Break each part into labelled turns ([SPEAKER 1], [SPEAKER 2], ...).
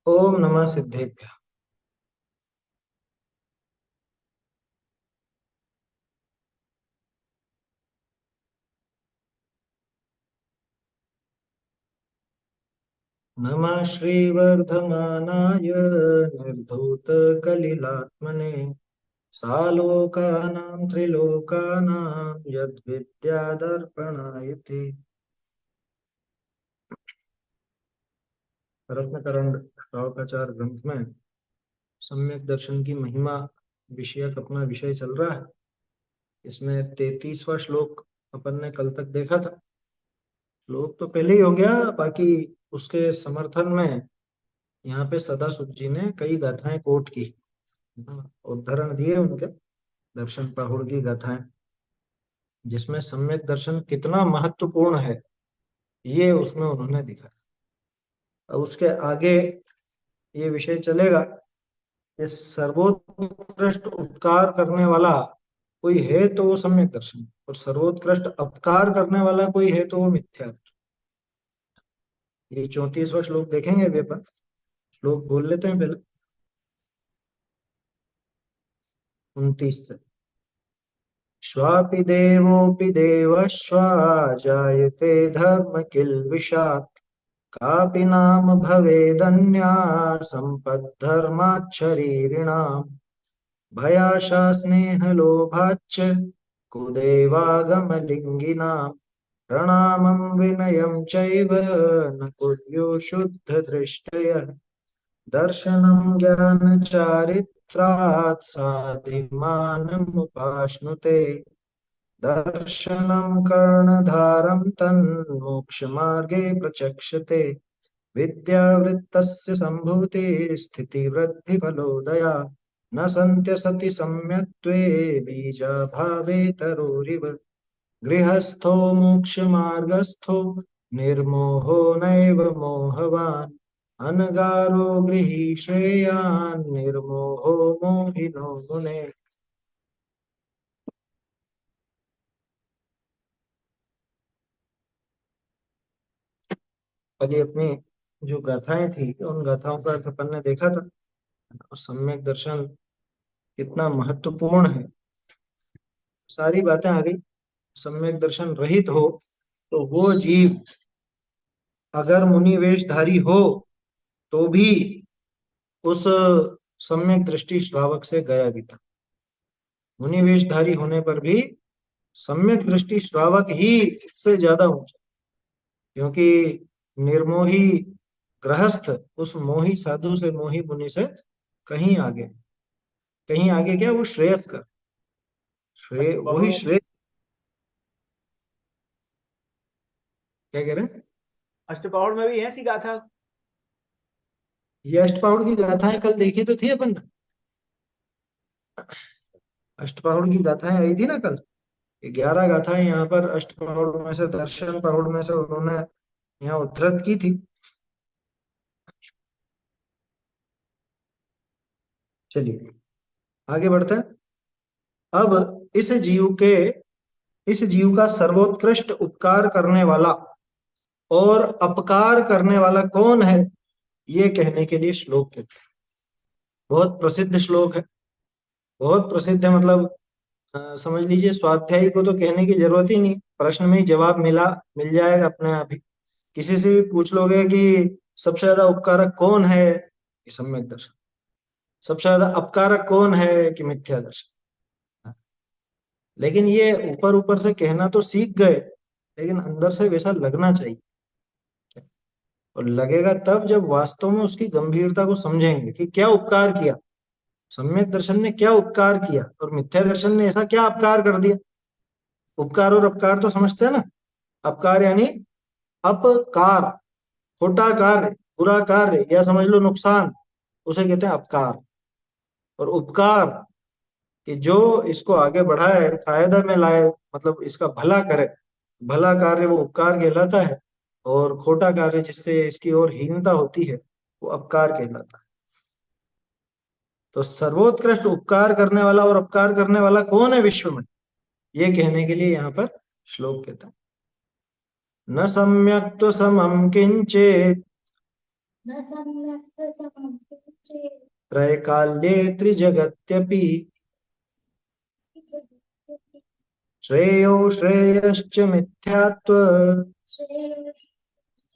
[SPEAKER 1] ओम नमः सिद्धेभ्य। नमः श्रीवर्धमानाय निर्धूतकलिलात्मने सालोकानां त्रिलोकानां यद्विद्यादर्पणायते। रत्नकरण श्रावकाचार ग्रंथ में सम्यक दर्शन की महिमा विषयक अपना विषय चल रहा है। इसमें 33वां श्लोक अपन ने कल तक देखा था। श्लोक तो पहले ही हो गया, बाकी उसके समर्थन में यहाँ पे सदासुत जी ने कई गाथाएं कोट की। हाँ, उदाहरण दिए उनके दर्शन प्राहुड़ की गाथाएं, जिसमें सम्यक दर्शन कितना महत्वपूर्ण है ये उसमें उन्होंने दिखा। अब उसके आगे ये विषय चलेगा कि सर्वोत्कृष्ट उपकार करने वाला कोई है तो वो सम्यक दर्शन, और सर्वोत्कृष्ट अपकार करने वाला कोई है तो वो मिथ्या। ये 34वां श्लोक देखेंगे अभी अपन। श्लोक बोल लेते हैं पहले 29 से। श्वापि देवोऽपि देवश्वा जायते धर्म किल्बिषात् कापि नाम भवेदन्या सम्पद्धर्माच्छरीरिणाम् भयाशा स्नेहलोभाच्च कुदेवागमलिङ्गिनाम् प्रणामं विनयं चैव न कुर्युः शुद्धदृष्टयः दर्शनं ज्ञानचारित्रात् साधिमानमुपाश्नुते दर्शनं कर्णधारं तन्मोक्षमार्गे प्रचक्षते विद्यावृत्तस्य सम्भूतिः स्थितिवृद्धिफलोदया न सन्त्यसति सम्यक्त्वे बीजाभावे तरोरिव गृहस्थो मोक्षमार्गस्थो निर्मोहो नैव मोहवान् अनगारो गृही श्रेयान् निर्मोहो मोहिनो मुने। अभी अपनी जो गाथाएं थी उन गाथाओं का अर्थ अपन ने देखा था, और सम्यक दर्शन कितना महत्वपूर्ण है सारी बातें आ गई। सम्यक दर्शन रहित हो तो वो जीव अगर मुनि वेशधारी हो तो भी उस सम्यक दृष्टि श्रावक से गया भी था। मुनि वेशधारी होने पर भी सम्यक दृष्टि श्रावक ही उससे ज्यादा ऊंचा, क्योंकि निर्मोही गृहस्थ उस मोही साधु से, मोही मुनि से कहीं आगे। कहीं आगे क्या, वो श्रेयस का श्रेय, वही श्रेय। क्या कह रहे हैं?
[SPEAKER 2] अष्टपौड़ में भी है ऐसी गाथा।
[SPEAKER 1] ये अष्टपहाड़ की गाथाएं कल देखी तो थी अपन ने। अष्टपहाड़ की गाथाएं आई थी ना कल। 11 गाथाएं यहाँ पर अष्टपहाड़ में से, दर्शन पहाड़ में से उन्होंने यहाँ उद्धृत की थी। चलिए आगे बढ़ते हैं। अब इस जीव का सर्वोत्कृष्ट उपकार करने वाला और अपकार करने वाला कौन है, ये कहने के लिए श्लोक कहते हैं। बहुत प्रसिद्ध श्लोक है, बहुत प्रसिद्ध है, मतलब समझ लीजिए स्वाध्यायी को तो कहने की जरूरत ही नहीं, प्रश्न में ही जवाब मिल जाएगा अपने आप ही। किसी से भी पूछ लोगे कि सबसे ज्यादा उपकारक कौन है, कि सम्यक दर्शन। सबसे ज्यादा अपकारक कौन है, कि मिथ्या दर्शन। लेकिन ये ऊपर ऊपर से कहना तो सीख गए, लेकिन अंदर से वैसा लगना चाहिए। और लगेगा तब जब वास्तव में उसकी गंभीरता को समझेंगे कि क्या उपकार किया सम्यक दर्शन ने, क्या उपकार किया, और मिथ्या दर्शन ने ऐसा क्या अपकार कर दिया। उपकार और अपकार तो समझते हैं ना। अपकार यानी अपकार, खोटा कार्य, बुरा कार्य, या समझ लो नुकसान, उसे कहते हैं अपकार। और उपकार कि जो इसको आगे बढ़ाए, फायदा में लाए, मतलब इसका भला करे, भला कार्य वो उपकार कहलाता है। और खोटा कार्य जिससे इसकी और हीनता होती है वो अपकार कहलाता है। तो सर्वोत्कृष्ट उपकार करने वाला और अपकार करने वाला कौन है विश्व में, ये कहने के लिए यहाँ पर श्लोक कहता है। न सम्यक तो समम किंचित
[SPEAKER 3] न सम्यक् समं किञ्चित्
[SPEAKER 1] त्रैकाल्ये त्रिजगत्यपि श्रेयो श्रेयश्च मिथ्यात्व
[SPEAKER 3] श्रेयोश्च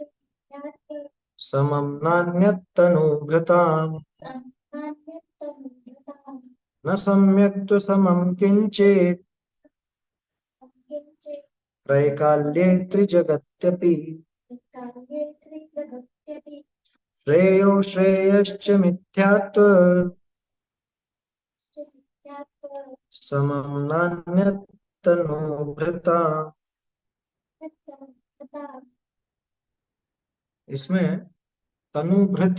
[SPEAKER 1] समं नान्यत्तनुभृताम्
[SPEAKER 3] सम्मान्यत्तनुभृताम्
[SPEAKER 1] न सम्यक् समं किञ्चित्
[SPEAKER 3] किञ्चित्
[SPEAKER 1] त्रैकाल्ये त्रिजगत्यपि
[SPEAKER 3] काले त्रिजगत्यपि
[SPEAKER 1] श्रेयो श्रेयश्च मिथ्यात्व
[SPEAKER 3] मिथ्यात्वं
[SPEAKER 1] समं नान्यत्तनुभृताम्।
[SPEAKER 3] तथा
[SPEAKER 1] इसमें तनुभृत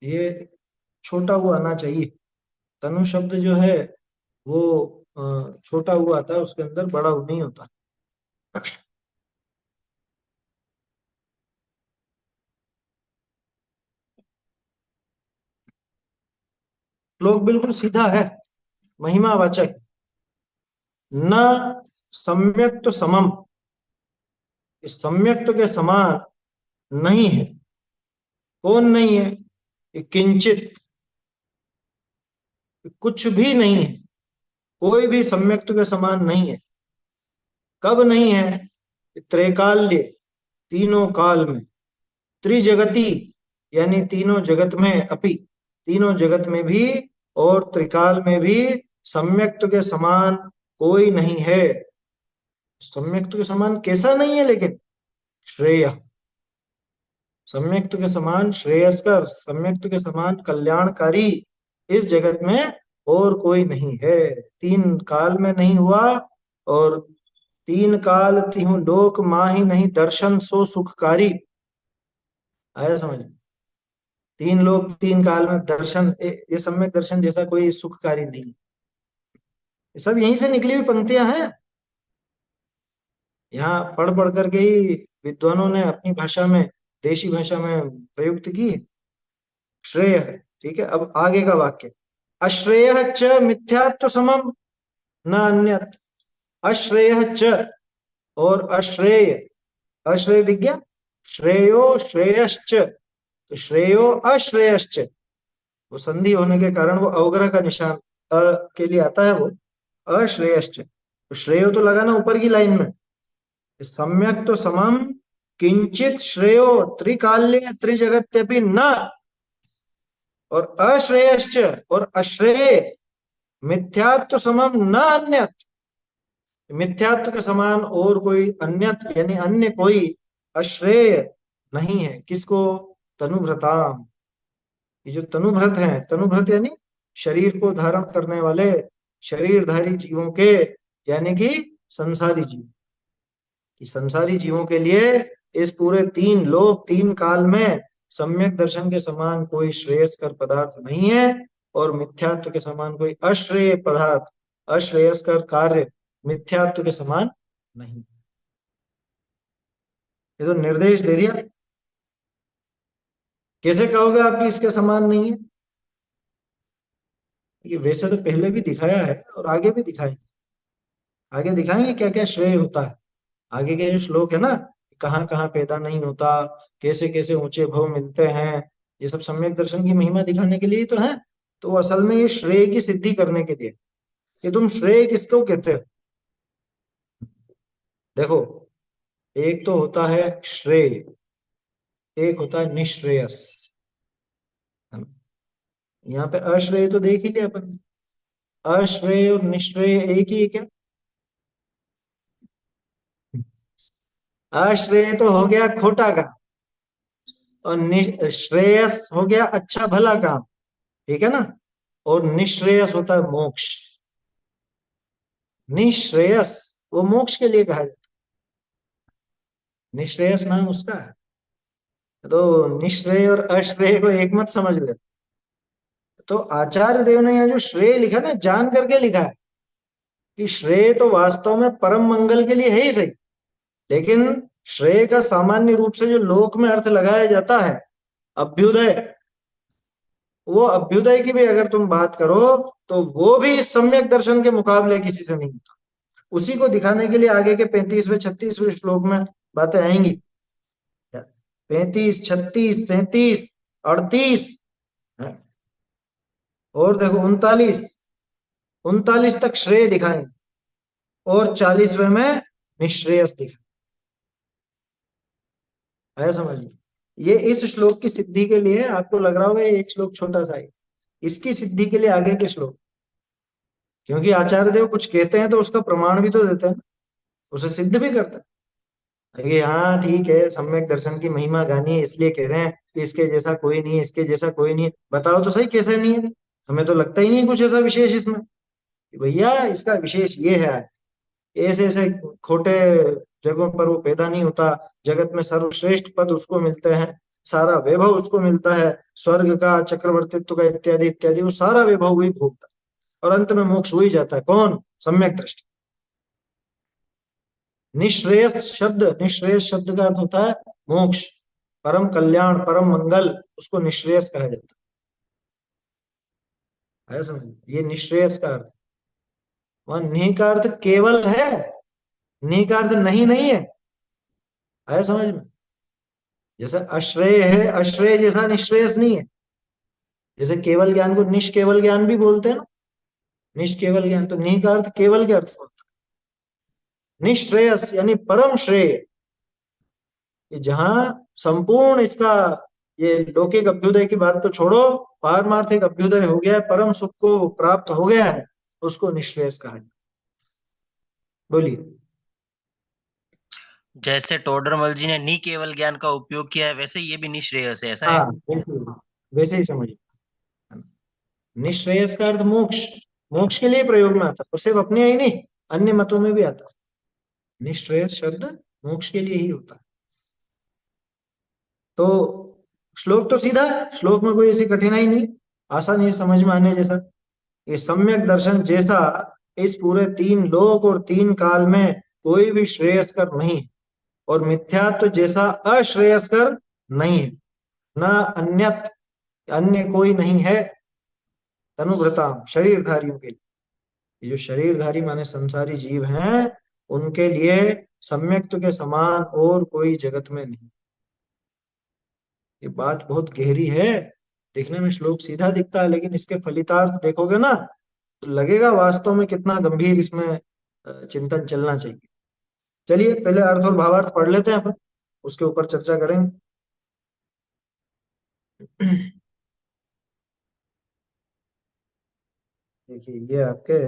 [SPEAKER 1] ये छोटा हुआ आना चाहिए। तनु शब्द जो है वो छोटा हुआ आता है, उसके अंदर बड़ा हु नहीं होता। श्लोक बिल्कुल सीधा है, महिमावाचक। न सम्यक तो समम, इस सम्यक तो के समान नहीं है। कौन नहीं है? ये किंचित, कुछ भी नहीं है, कोई भी सम्यक के समान नहीं है। कब नहीं है? त्रैकाल्य, तीनों काल में। त्रिजगति यानी तीनों जगत में, अपि तीनों जगत में भी, और त्रिकाल में भी सम्यक्त के समान कोई नहीं है। सम्यक्त के समान कैसा नहीं है? लेकिन श्रेय, सम्यक्त के समान श्रेयस्कर, सम्यक्त के समान कल्याणकारी इस जगत में और कोई नहीं है। तीन काल में नहीं हुआ, और तीन काल तिहु लोक माही नहीं दर्शन सो सुखकारी। आया समझ? तीन लोक तीन काल में दर्शन, ये सम्यक दर्शन जैसा कोई सुखकारी नहीं। ये सब यहीं से निकली हुई पंक्तियां हैं, यहाँ पढ़ पढ़ करके ही विद्वानों ने अपनी भाषा में, देशी भाषा में प्रयुक्त की है। श्रेय है, ठीक है। अब आगे का वाक्य, अश्रेय च मिथ्यात्व समम न अन्यत। अश्रेय च, और अश्रेय, अश्रेय दिख गया, श्रेयो श्रेयश्च, तो श्रेयो अश्रेयश्च, वो संधि होने के कारण वो अवग्रह का निशान अ के लिए आता है, वो अश्रेयश्च। तो श्रेयो तो लगाना ऊपर की लाइन में, सम्यक तो समम किंचित श्रेयो त्रिकाल्य त्रिजगत्यपि न, और अश्रेयश्च और अश्रेय मिथ्यात्व समम न अन्यत, मिथ्यात्व के समान और कोई अन्यत यानी अन्य कोई अश्रेय नहीं है। किसको? तनुभृताम, ये जो तनुभृत हैं, तनुभृत यानी शरीर को धारण करने वाले शरीरधारी जीवों के, यानी कि संसारी जीव, कि संसारी जीवों के लिए इस पूरे तीन लोक तीन काल में सम्यक दर्शन के समान कोई श्रेयस्कर पदार्थ नहीं है, और मिथ्यात्व के समान कोई अश्रेय पदार्थ, अश्रेयस्कर कार्य मिथ्यात्व के समान नहीं। ये तो निर्देश दे दिया। कैसे कहोगे आपकी इसके समान नहीं है? ये वैसे तो पहले भी दिखाया है और आगे भी दिखाएंगे, आगे दिखाएंगे क्या क्या श्रेय होता है। आगे के जो श्लोक है ना, कहाँ कहाँ पैदा नहीं होता, कैसे कैसे ऊंचे भव मिलते हैं, ये सब सम्यक दर्शन की महिमा दिखाने के लिए ही तो है। तो असल में ये श्रेय की सिद्धि करने के लिए, कि तुम श्रेय किसको कहते हो। देखो, एक तो होता है श्रेय, एक होता है निश्रेयस। यहाँ पे अश्रेय तो देख ही लिया अपन, अश्रेय और निश्रेय एक ही है क्या? अश्रेय तो हो गया खोटा काम, और श्रेयस हो गया अच्छा भला काम, ठीक है ना। और निश्रेयस होता है मोक्ष। निश्रेयस वो मोक्ष के लिए कहा जाता है, निश्रेयस नाम उसका है। तो निश्रेय और अश्रेय को एक मत समझ ले। तो आचार्य देव ने यहाँ जो श्रेय लिखा ना, जान करके लिखा है कि श्रेय तो वास्तव में परम मंगल के लिए है ही सही, लेकिन श्रेय का सामान्य रूप से जो लोक में अर्थ लगाया जाता है अभ्युदय, वो अभ्युदय की भी अगर तुम बात करो तो वो भी इस सम्यक दर्शन के मुकाबले किसी से नहीं होता। उसी को दिखाने के लिए आगे के 35वें 36वें श्लोक में बातें आएंगी। 35, 36, 37, 38, और देखो 39, 39 तक श्रेय दिखाएं और 40वें में निश्रेयस दिखाएं। है समझ में? ये इस श्लोक की सिद्धि के लिए आपको लग रहा होगा ये एक श्लोक छोटा सा है, इसकी सिद्धि के लिए आगे के श्लोक, क्योंकि आचार्य देव कुछ कहते हैं तो उसका प्रमाण भी तो देते हैं, उसे सिद्ध भी करते हैं कि हाँ ठीक है, सम्यक दर्शन की महिमा गानी है इसलिए कह रहे हैं कि इसके जैसा कोई नहीं है, इसके जैसा कोई नहीं है। बताओ तो सही कैसे नहीं है? हमें तो लगता ही नहीं कुछ ऐसा विशेष इसमें कि भैया इसका विशेष ये है। ऐसे ऐसे खोटे जगहों पर वो पैदा नहीं होता, जगत में सर्वश्रेष्ठ पद उसको मिलते हैं, सारा वैभव उसको मिलता है, स्वर्ग का, चक्रवर्तित्व का, इत्यादि इत्यादि, वो सारा वैभव वही भोगता है और अंत में मोक्ष हो ही जाता है। कौन? सम्यक दृष्टि। निश्रेयस शब्द का अर्थ होता है मोक्ष, परम कल्याण, परम मंगल, उसको निश्रेयस कहा जाता है समझ? ये निश्रेयस का अर्थ। वहां निह का अर्थ केवल है, निह का अर्थ नहीं नहीं है। आया समझ में? जैसे अश्रेय है, अश्रेय जैसा निश्रेयस नहीं है। जैसे केवल ज्ञान को निष्केवल ज्ञान भी बोलते हैं ना, निष्केवल ज्ञान, तो निह का अर्थ केवल के अर्थ होता है। निश्रेयस यानी परम श्रेय, कि जहां संपूर्ण इसका, ये लौकिक अभ्युदय की बात तो छोड़ो, पारमार्थिक अभ्युदय हो गया है, परम सुख को प्राप्त हो गया है, उसको निश्रेयस कहा जाता है। बोलिए।
[SPEAKER 4] जैसे टोडरमल जी ने नी केवल ज्ञान का उपयोग किया है, वैसे ये भी निश्रेयस है, ऐसा है?
[SPEAKER 1] हाँ बिल्कुल, वैसे ही समझिए। निश्रेयस का अर्थ मोक्ष, मोक्ष के लिए प्रयोग में आता है, और सिर्फ अपने ही नहीं, अन्य मतों में भी आता है। निश्रेयस शब्द मोक्ष के लिए ही होता है। तो श्लोक तो सीधा है, श्लोक में कोई ऐसी कठिनाई नहीं, आसानी से समझ में आने जैसा। ये सम्यक दर्शन जैसा इस पूरे 3 लोक और 3 काल में कोई भी श्रेयस्कर नहीं है, और मिथ्यात्व जैसा अश्रेयस्कर नहीं है, न अन्यत, अन्य कोई नहीं है। तनुभृता, शरीरधारियों के लिए, ये जो शरीरधारी माने संसारी जीव हैं, उनके लिए सम्यक्त्व के समान और कोई जगत में नहीं। ये बात बहुत गहरी है, देखने में श्लोक सीधा दिखता है, लेकिन इसके फलितार्थ देखोगे ना तो लगेगा वास्तव में कितना गंभीर इसमें चिंतन चलना चाहिए। चलिए पहले अर्थ और भावार्थ पढ़ लेते हैं अपन, उसके ऊपर चर्चा करेंगे। देखिए ये आपके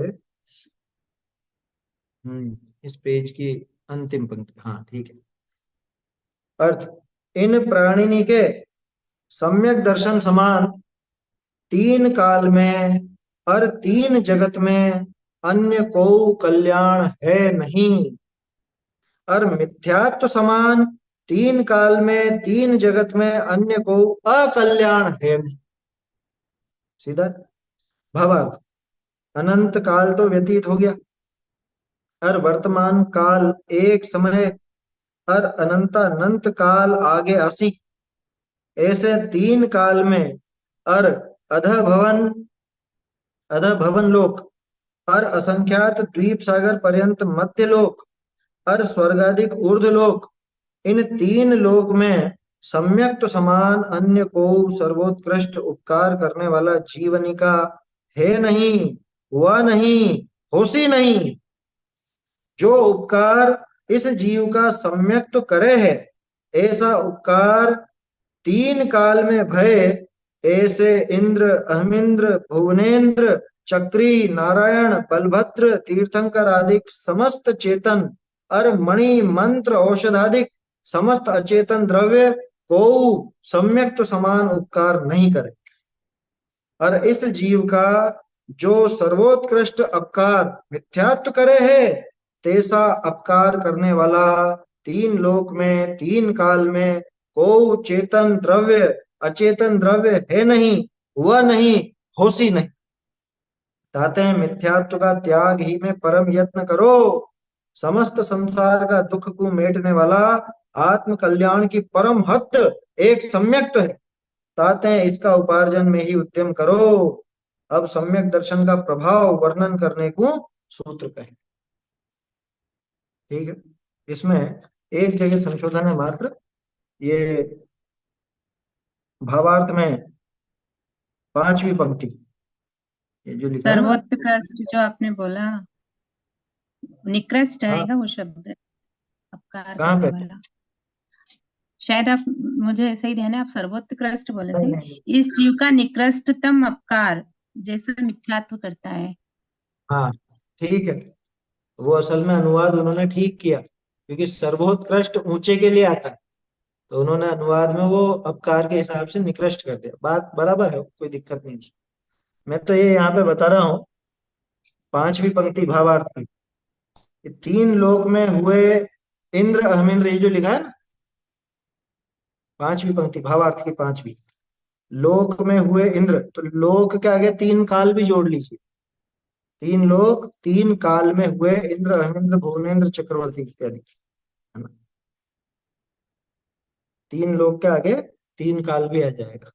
[SPEAKER 1] इस पेज की अंतिम पंक्ति, हाँ ठीक है। अर्थ, इन प्राणिनी के सम्यक दर्शन समान 3 काल में और 3 जगत में अन्य को कल्याण है नहीं, और मिथ्यात्व समान 3 काल में 3 जगत में अन्य को अकल्याण है नहीं। सीधा। भावार्थ, अनंत काल तो व्यतीत हो गया, और वर्तमान काल एक समय, और अनंत काल आगे आसी, ऐसे 3 काल में, और अध भवन लोक, और असंख्यात द्वीप सागर पर्यंत मध्य लोक, और स्वर्गाधिक ऊर्ध्व लोक, इन 3 लोक में सम्यक तो समान अन्य को सर्वोत्कृष्ट उपकार करने वाला जीवनी का है नहीं, हुआ नहीं, होसी नहीं। जो उपकार इस जीव का सम्यक तो करे है, ऐसा उपकार 3 काल में भय, ऐसे इंद्र, अहमिंद्र, भुवनेन्द्र, चक्री, नारायण, बलभद्र, तीर्थंकर आदि समस्त चेतन, और मणि मंत्र औषधादिक समस्त अचेतन द्रव्य को सम्यक तो समान उपकार नहीं करे। और इस जीव का जो सर्वोत्कृष्ट अपकार मिथ्यात्व करे है, तैसा अपकार करने वाला 3 लोक में 3 काल में को चेतन द्रव्य अचेतन द्रव्य है नहीं, हुआ नहीं, होसी नहीं। ताते हैं मिथ्यात्व का त्याग ही में परम यत्न करो, समस्त संसार का दुख को मेटने वाला आत्म कल्याण की परम हद एक सम्यक्त्व है, ताते हैं इसका उपार्जन में ही उद्यम करो। अब सम्यक दर्शन का प्रभाव वर्णन करने को सूत्र कहें। ठीक है, इसमें एक जगह संशोधन है मात्र, ये भावार्थ में 5वीं पंक्ति, ये जो लिखा है ना।
[SPEAKER 5] सर्वोत्कृष्ट जो आपने बोला, निकृष्ट
[SPEAKER 1] हाँ,
[SPEAKER 5] आएगा वो शब्द, अपकार
[SPEAKER 1] कहाँ
[SPEAKER 5] करने
[SPEAKER 1] पे?
[SPEAKER 5] वाला। शायद आप, मुझे ऐसा ही ध्यान है, आप सर्वोत्कृष्ट बोले
[SPEAKER 1] नहीं
[SPEAKER 5] थे।
[SPEAKER 1] नहीं,
[SPEAKER 5] इस जीव का निकृष्टतम अपकार जैसा मिथ्यात्व करता है।
[SPEAKER 1] हाँ ठीक है, वो असल में अनुवाद उन्होंने ठीक किया, क्योंकि सर्वोत्कृष्ट ऊंचे के लिए आता है, तो उन्होंने अनुवाद में वो अपकार के हिसाब से निकृष्ट कर दिया। बात बराबर है, कोई दिक्कत नहीं उसमें। मैं तो ये यहाँ पे बता रहा हूँ 5वीं पंक्ति भावार्थ की, कि 3 लोक में हुए इंद्र अहमिंद्र, ये जो लिखा है ना, 5वीं पंक्ति भावार्थ की 5वीं, लोक में हुए इंद्र, तो लोक के आगे 3 काल भी जोड़ लीजिए। 3 लोक 3 काल में हुए इंद्र अहमिंद्र भुवनेन्द्र चक्रवर्ती इत्यादि, है ना। 3 लोक के आगे 3 काल भी आ जाएगा।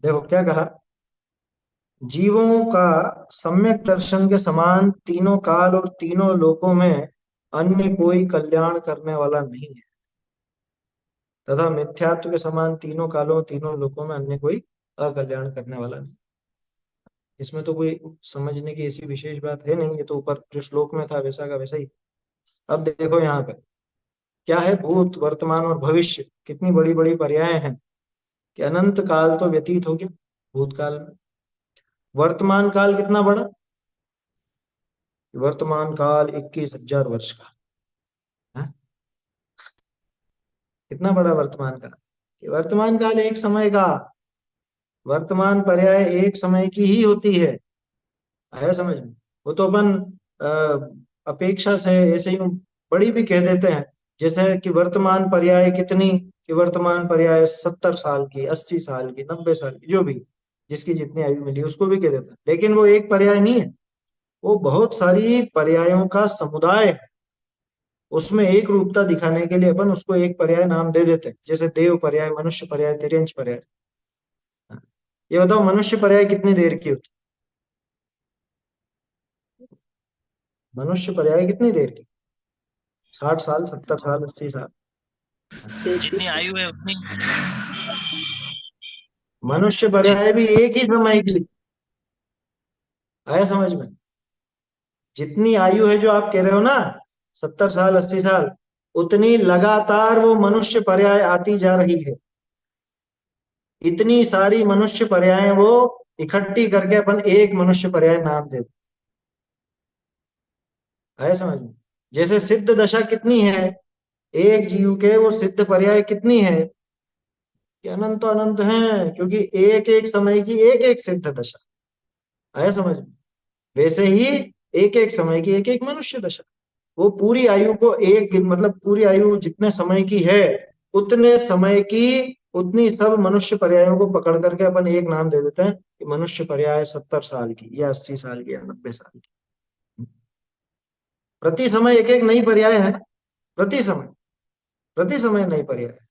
[SPEAKER 1] देखो क्या कहा, जीवों का सम्यक दर्शन के समान तीनों काल और तीनों लोकों में अन्य कोई कल्याण करने वाला नहीं है, तथा मिथ्यात्व के समान तीनों कालों तीनों लोकों में अन्य कोई अकल्याण करने वाला नहीं। इसमें तो कोई समझने की ऐसी विशेष बात है नहीं, ये तो ऊपर जो श्लोक में था वैसा का वैसा ही। अब देखो यहाँ पे क्या है, भूत वर्तमान और भविष्य कितनी बड़ी बड़ी पर्याय हैं, कि अनंत काल तो व्यतीत हो गया भूतकाल में। वर्तमान काल कितना बड़ा, वर्तमान काल 21,000 वर्ष का है। कितना बड़ा वर्तमान काल, कि वर्तमान काल एक समय का, वर्तमान पर्याय एक समय की ही होती है। आया समझ में? वो तो अपन अपेक्षा से ऐसे ही बड़ी भी कह देते हैं, जैसे कि वर्तमान पर्याय कितनी, कि वर्तमान पर्याय 70 साल की, 80 साल की, 90 साल की, जो भी जिसकी जितनी आयु मिली उसको भी कह देते हैं। लेकिन वो एक पर्याय नहीं है, वो बहुत सारी पर्यायों का समुदाय है। उसमें एक रूपता दिखाने के लिए अपन उसको एक पर्याय नाम दे देते हैं, जैसे देव पर्याय, मनुष्य पर्याय, तिर्यंच पर्याय। ये बताओ मनुष्य पर्याय कितनी देर की होती, मनुष्य पर्याय कितनी देर की? 60 साल, 70 साल, 80 साल।
[SPEAKER 4] जितनी आयु है उतनी।
[SPEAKER 1] मनुष्य पर्याय भी एक ही समय की, आया समझ में? जितनी आयु है जो आप कह रहे हो ना, 70 साल, 80 साल, उतनी लगातार वो मनुष्य पर्याय आती जा रही है। इतनी सारी मनुष्य पर्याय वो इकट्ठी करके अपन एक मनुष्य पर्याय नाम देते, आया समझ में? जैसे सिद्ध दशा कितनी है, एक जीव के वो सिद्ध पर्याय कितनी है, कि अनंत अनंत है, क्योंकि एक एक समय की एक एक सिद्ध दशा। आया समझ में? वैसे ही एक एक समय की एक एक मनुष्य दशा। वो पूरी आयु को एक मतलब पूरी आयु जितने समय की है, उतने समय की उतनी सब मनुष्य पर्यायों को पकड़ करके अपन एक नाम दे देते हैं, कि मनुष्य पर्याय 70 साल की या 80 साल की या 90 साल की। प्रति समय एक एक नई पर्याय है, प्रति समय नई पर्याय है।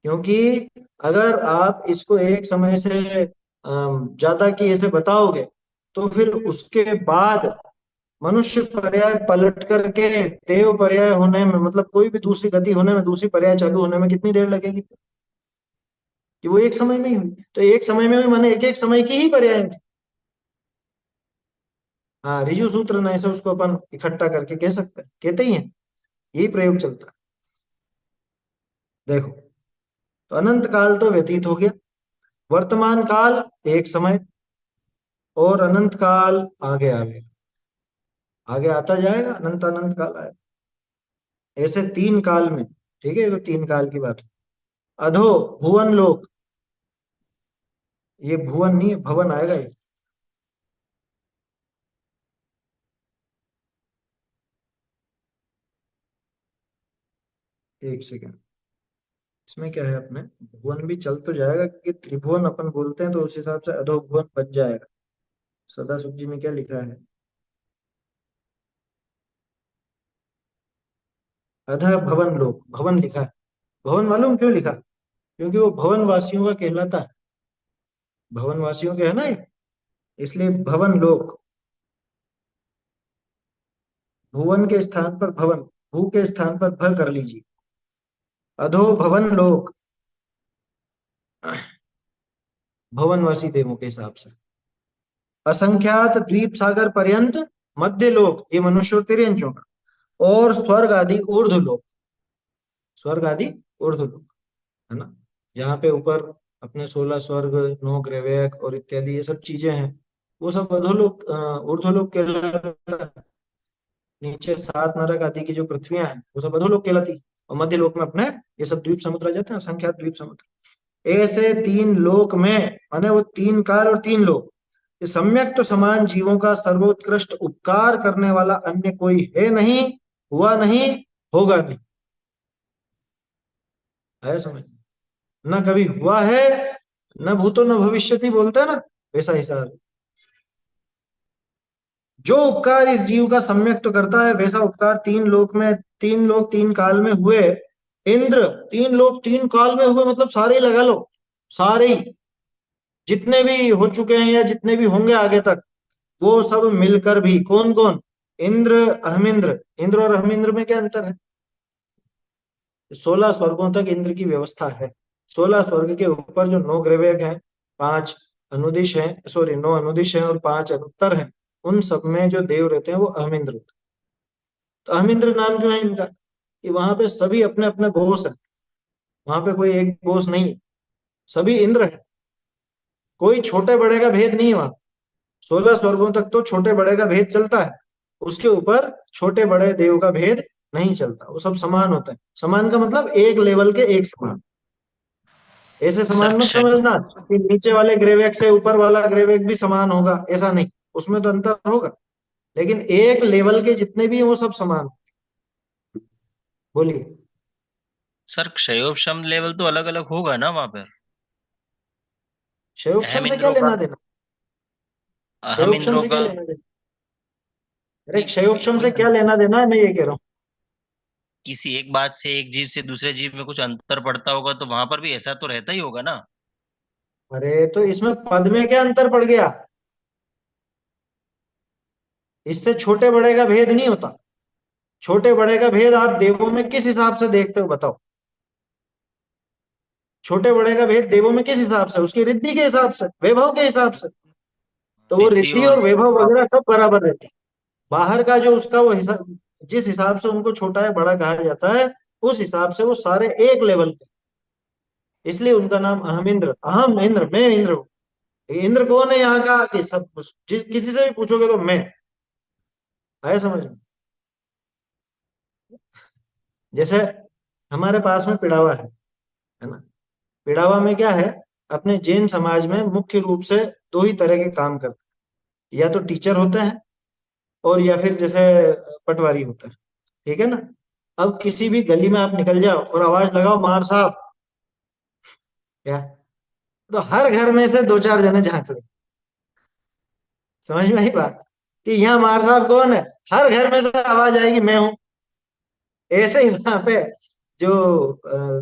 [SPEAKER 1] क्योंकि अगर आप इसको एक समय से ज्यादा की ऐसे बताओगे, तो फिर उसके बाद मनुष्य पर्याय पलट करके देव पर्याय होने में, मतलब कोई भी दूसरी गति होने में, दूसरी पर्याय चालू होने में कितनी देर लगेगी? कि वो एक समय में ही हुई, तो एक समय में हुई माने एक एक समय की ही पर्याय थी। हाँ, ऋजु सूत्र न ऐसे उसको अपन इकट्ठा करके कह सकते हैं, कहते ही हैं, यही प्रयोग चलता है। देखो, तो अनंत काल तो व्यतीत हो गया, वर्तमान काल एक समय, और अनंत काल आगे आगे आगे आता जाएगा, अनंत अनंत काल आएगा। ऐसे 3 काल में, ठीक है, ये तो 3 काल की बात है। अधो भुवन लोक, ये भुवन नहीं भवन आएगा ये। एक सेकेंड, इसमें क्या है, अपने भुवन भी चल तो जाएगा, क्योंकि त्रिभुवन अपन बोलते हैं, तो उस हिसाब से अधो भुवन बन जाएगा। सदा सुख जी में क्या लिखा है, अध भवन लोक, भवन लिखा है। भवन मालूम क्यों लिखा? क्योंकि वो भवन वासियों का कहलाता है, भवन वासियों के है ना ये, इसलिए भवन लोक। भुवन के स्थान पर भवन, भू के स्थान पर भ कर लीजिए। अधो भवन लोक, भवनवासी देवों के हिसाब से। असंख्यात द्वीप सागर पर्यंत मध्य लोक, ये मनुष्य और तिर्यंचों का। और स्वर्ग आदि ऊर्ध्व लोक, स्वर्ग आदि ऊर्ध्व लोक, है ना। यहाँ पे ऊपर अपने 16 स्वर्ग, 9 ग्रहवेक और इत्यादि ये सब चीजें हैं, वो सब अधोलोक ऊर्ध्वलोक कहलाता है। नीचे 7 नरक आदि की जो पृथ्वियां हैं वो सब अधोलोक कहलाती। और मध्य लोक में अपने ये सब द्वीप समुद्र आ जाते हैं, असंख्यात द्वीप समुद्र। ऐसे 3 लोक में, माने वो 3 काल और 3 लोक, ये सम्यक तो समान जीवों का सर्वोत्कृष्ट उपकार करने वाला अन्य कोई है नहीं, हुआ नहीं, होगा नहीं। है समझ? न कभी हुआ है, न भूतो न भविष्यति बोलते हैं ना, वैसा हिसाब है। जो उपकार इस जीव का सम्यक तो करता है, वैसा उपकार 3 लोक में, 3 लोक 3 काल में हुए। इंद्र 3 लोक 3 काल में हुए, मतलब सारे ही लगा लो, सारे ही जितने भी हो चुके हैं या जितने भी होंगे आगे तक, वो सब मिलकर भी। कौन कौन? इंद्र, अहमिंद्र। इंद्र और अहमिंद्र में क्या अंतर है? 16 स्वर्गों तक इंद्र की व्यवस्था है। 16 स्वर्ग के ऊपर जो 9 ग्रहवेग हैं, 5 अनुदिश हैं, सॉरी 9 अनुदिश हैं और 5 अनुत्तर हैं, उन सब में जो देव रहते हैं वो अहमिंद्र होते हैं। तो अहमिंद्र नाम क्यों है इनका? कि वहां पे सभी अपने अपने बॉस हैं, वहां पे कोई एक बॉस नहीं है, सभी इंद्र है। कोई छोटे बड़े का भेद नहीं है वहां। 16 स्वर्गों तक तो छोटे बड़े का भेद चलता है, उसके ऊपर छोटे बड़े देव का भेद नहीं चलता, वो सब समान होता है। समान का मतलब एक लेवल के एक समान। ऐसे
[SPEAKER 4] सर
[SPEAKER 1] समान मत
[SPEAKER 4] क्षय
[SPEAKER 1] समझना कि नीचे वाले ग्रेवेक से ऊपर वाला ग्रेवेक भी समान होगा, ऐसा नहीं। उसमें तो अंतर होगा, लेकिन एक लेवल के जितने भी हैं वो सब समान। बोलिए।
[SPEAKER 4] सर क्षयोपशम लेवल तो अलग अलग होगा ना वहां पर?
[SPEAKER 1] क्षयोपशम
[SPEAKER 4] अहम
[SPEAKER 1] से क्या
[SPEAKER 4] इंद्रों का,
[SPEAKER 1] लेना देना?
[SPEAKER 4] अहम
[SPEAKER 1] क्षयोपशम
[SPEAKER 4] इंद्रों
[SPEAKER 1] से क्या
[SPEAKER 4] का।
[SPEAKER 1] लेना देना? अरे
[SPEAKER 4] नहीं,
[SPEAKER 1] क्षयोपशम
[SPEAKER 4] कोई
[SPEAKER 1] से क्या लेना देना है, मैं ये कह रहा हूँ।
[SPEAKER 4] किसी एक बात से एक जीव से दूसरे जीव में कुछ अंतर पड़ता होगा तो वहां पर भी ऐसा तो रहता ही होगा ना।
[SPEAKER 1] अरे तो इसमें पद में क्या अंतर पड़ गया? इससे छोटे बड़े का भेद नहीं होता। छोटे बड़े का भेद आप देवों में किस हिसाब से देखते हो बताओ? छोटे बड़े का भेद देवों में किस हिसाब से? उसकी रिद्धि के हिसाब से, वैभव के हिसाब से। तो वो
[SPEAKER 4] रिद्धि
[SPEAKER 1] रिद्धि
[SPEAKER 4] और
[SPEAKER 1] और वैभव वगैरह सब बराबर रहती है। बाहर का जो उसका वो हिसाब, जिस हिसाब से उनको छोटा या बड़ा कहा जाता है, उस हिसाब से वो सारे एक लेवल के। इसलिए उनका नाम अहम इंद्र, अहम इंद्र, मैं इंद्र हूँ। इंद्र कौन है यहाँ का? कि सब किसी से भी पूछोगे तो मैं। आया समझ में? जैसे हमारे पास में पिड़ावा है ना। पिड़ावा में क्या है? अपने जैन समाज में मुख्य रूप से 2 ही तरह के काम करते हैं, या तो टीचर होते हैं और या फिर जैसे पटवारी होता है। ठीक है ना। अब किसी भी गली में आप निकल जाओ और आवाज लगाओ मार साहब, क्या, तो हर घर में से 2-4 जने झांक ले। समझ में आई बात? कि यहाँ मार साहब कौन है, हर घर में से आवाज आएगी मैं हूं। ऐसे ही वहां पे जो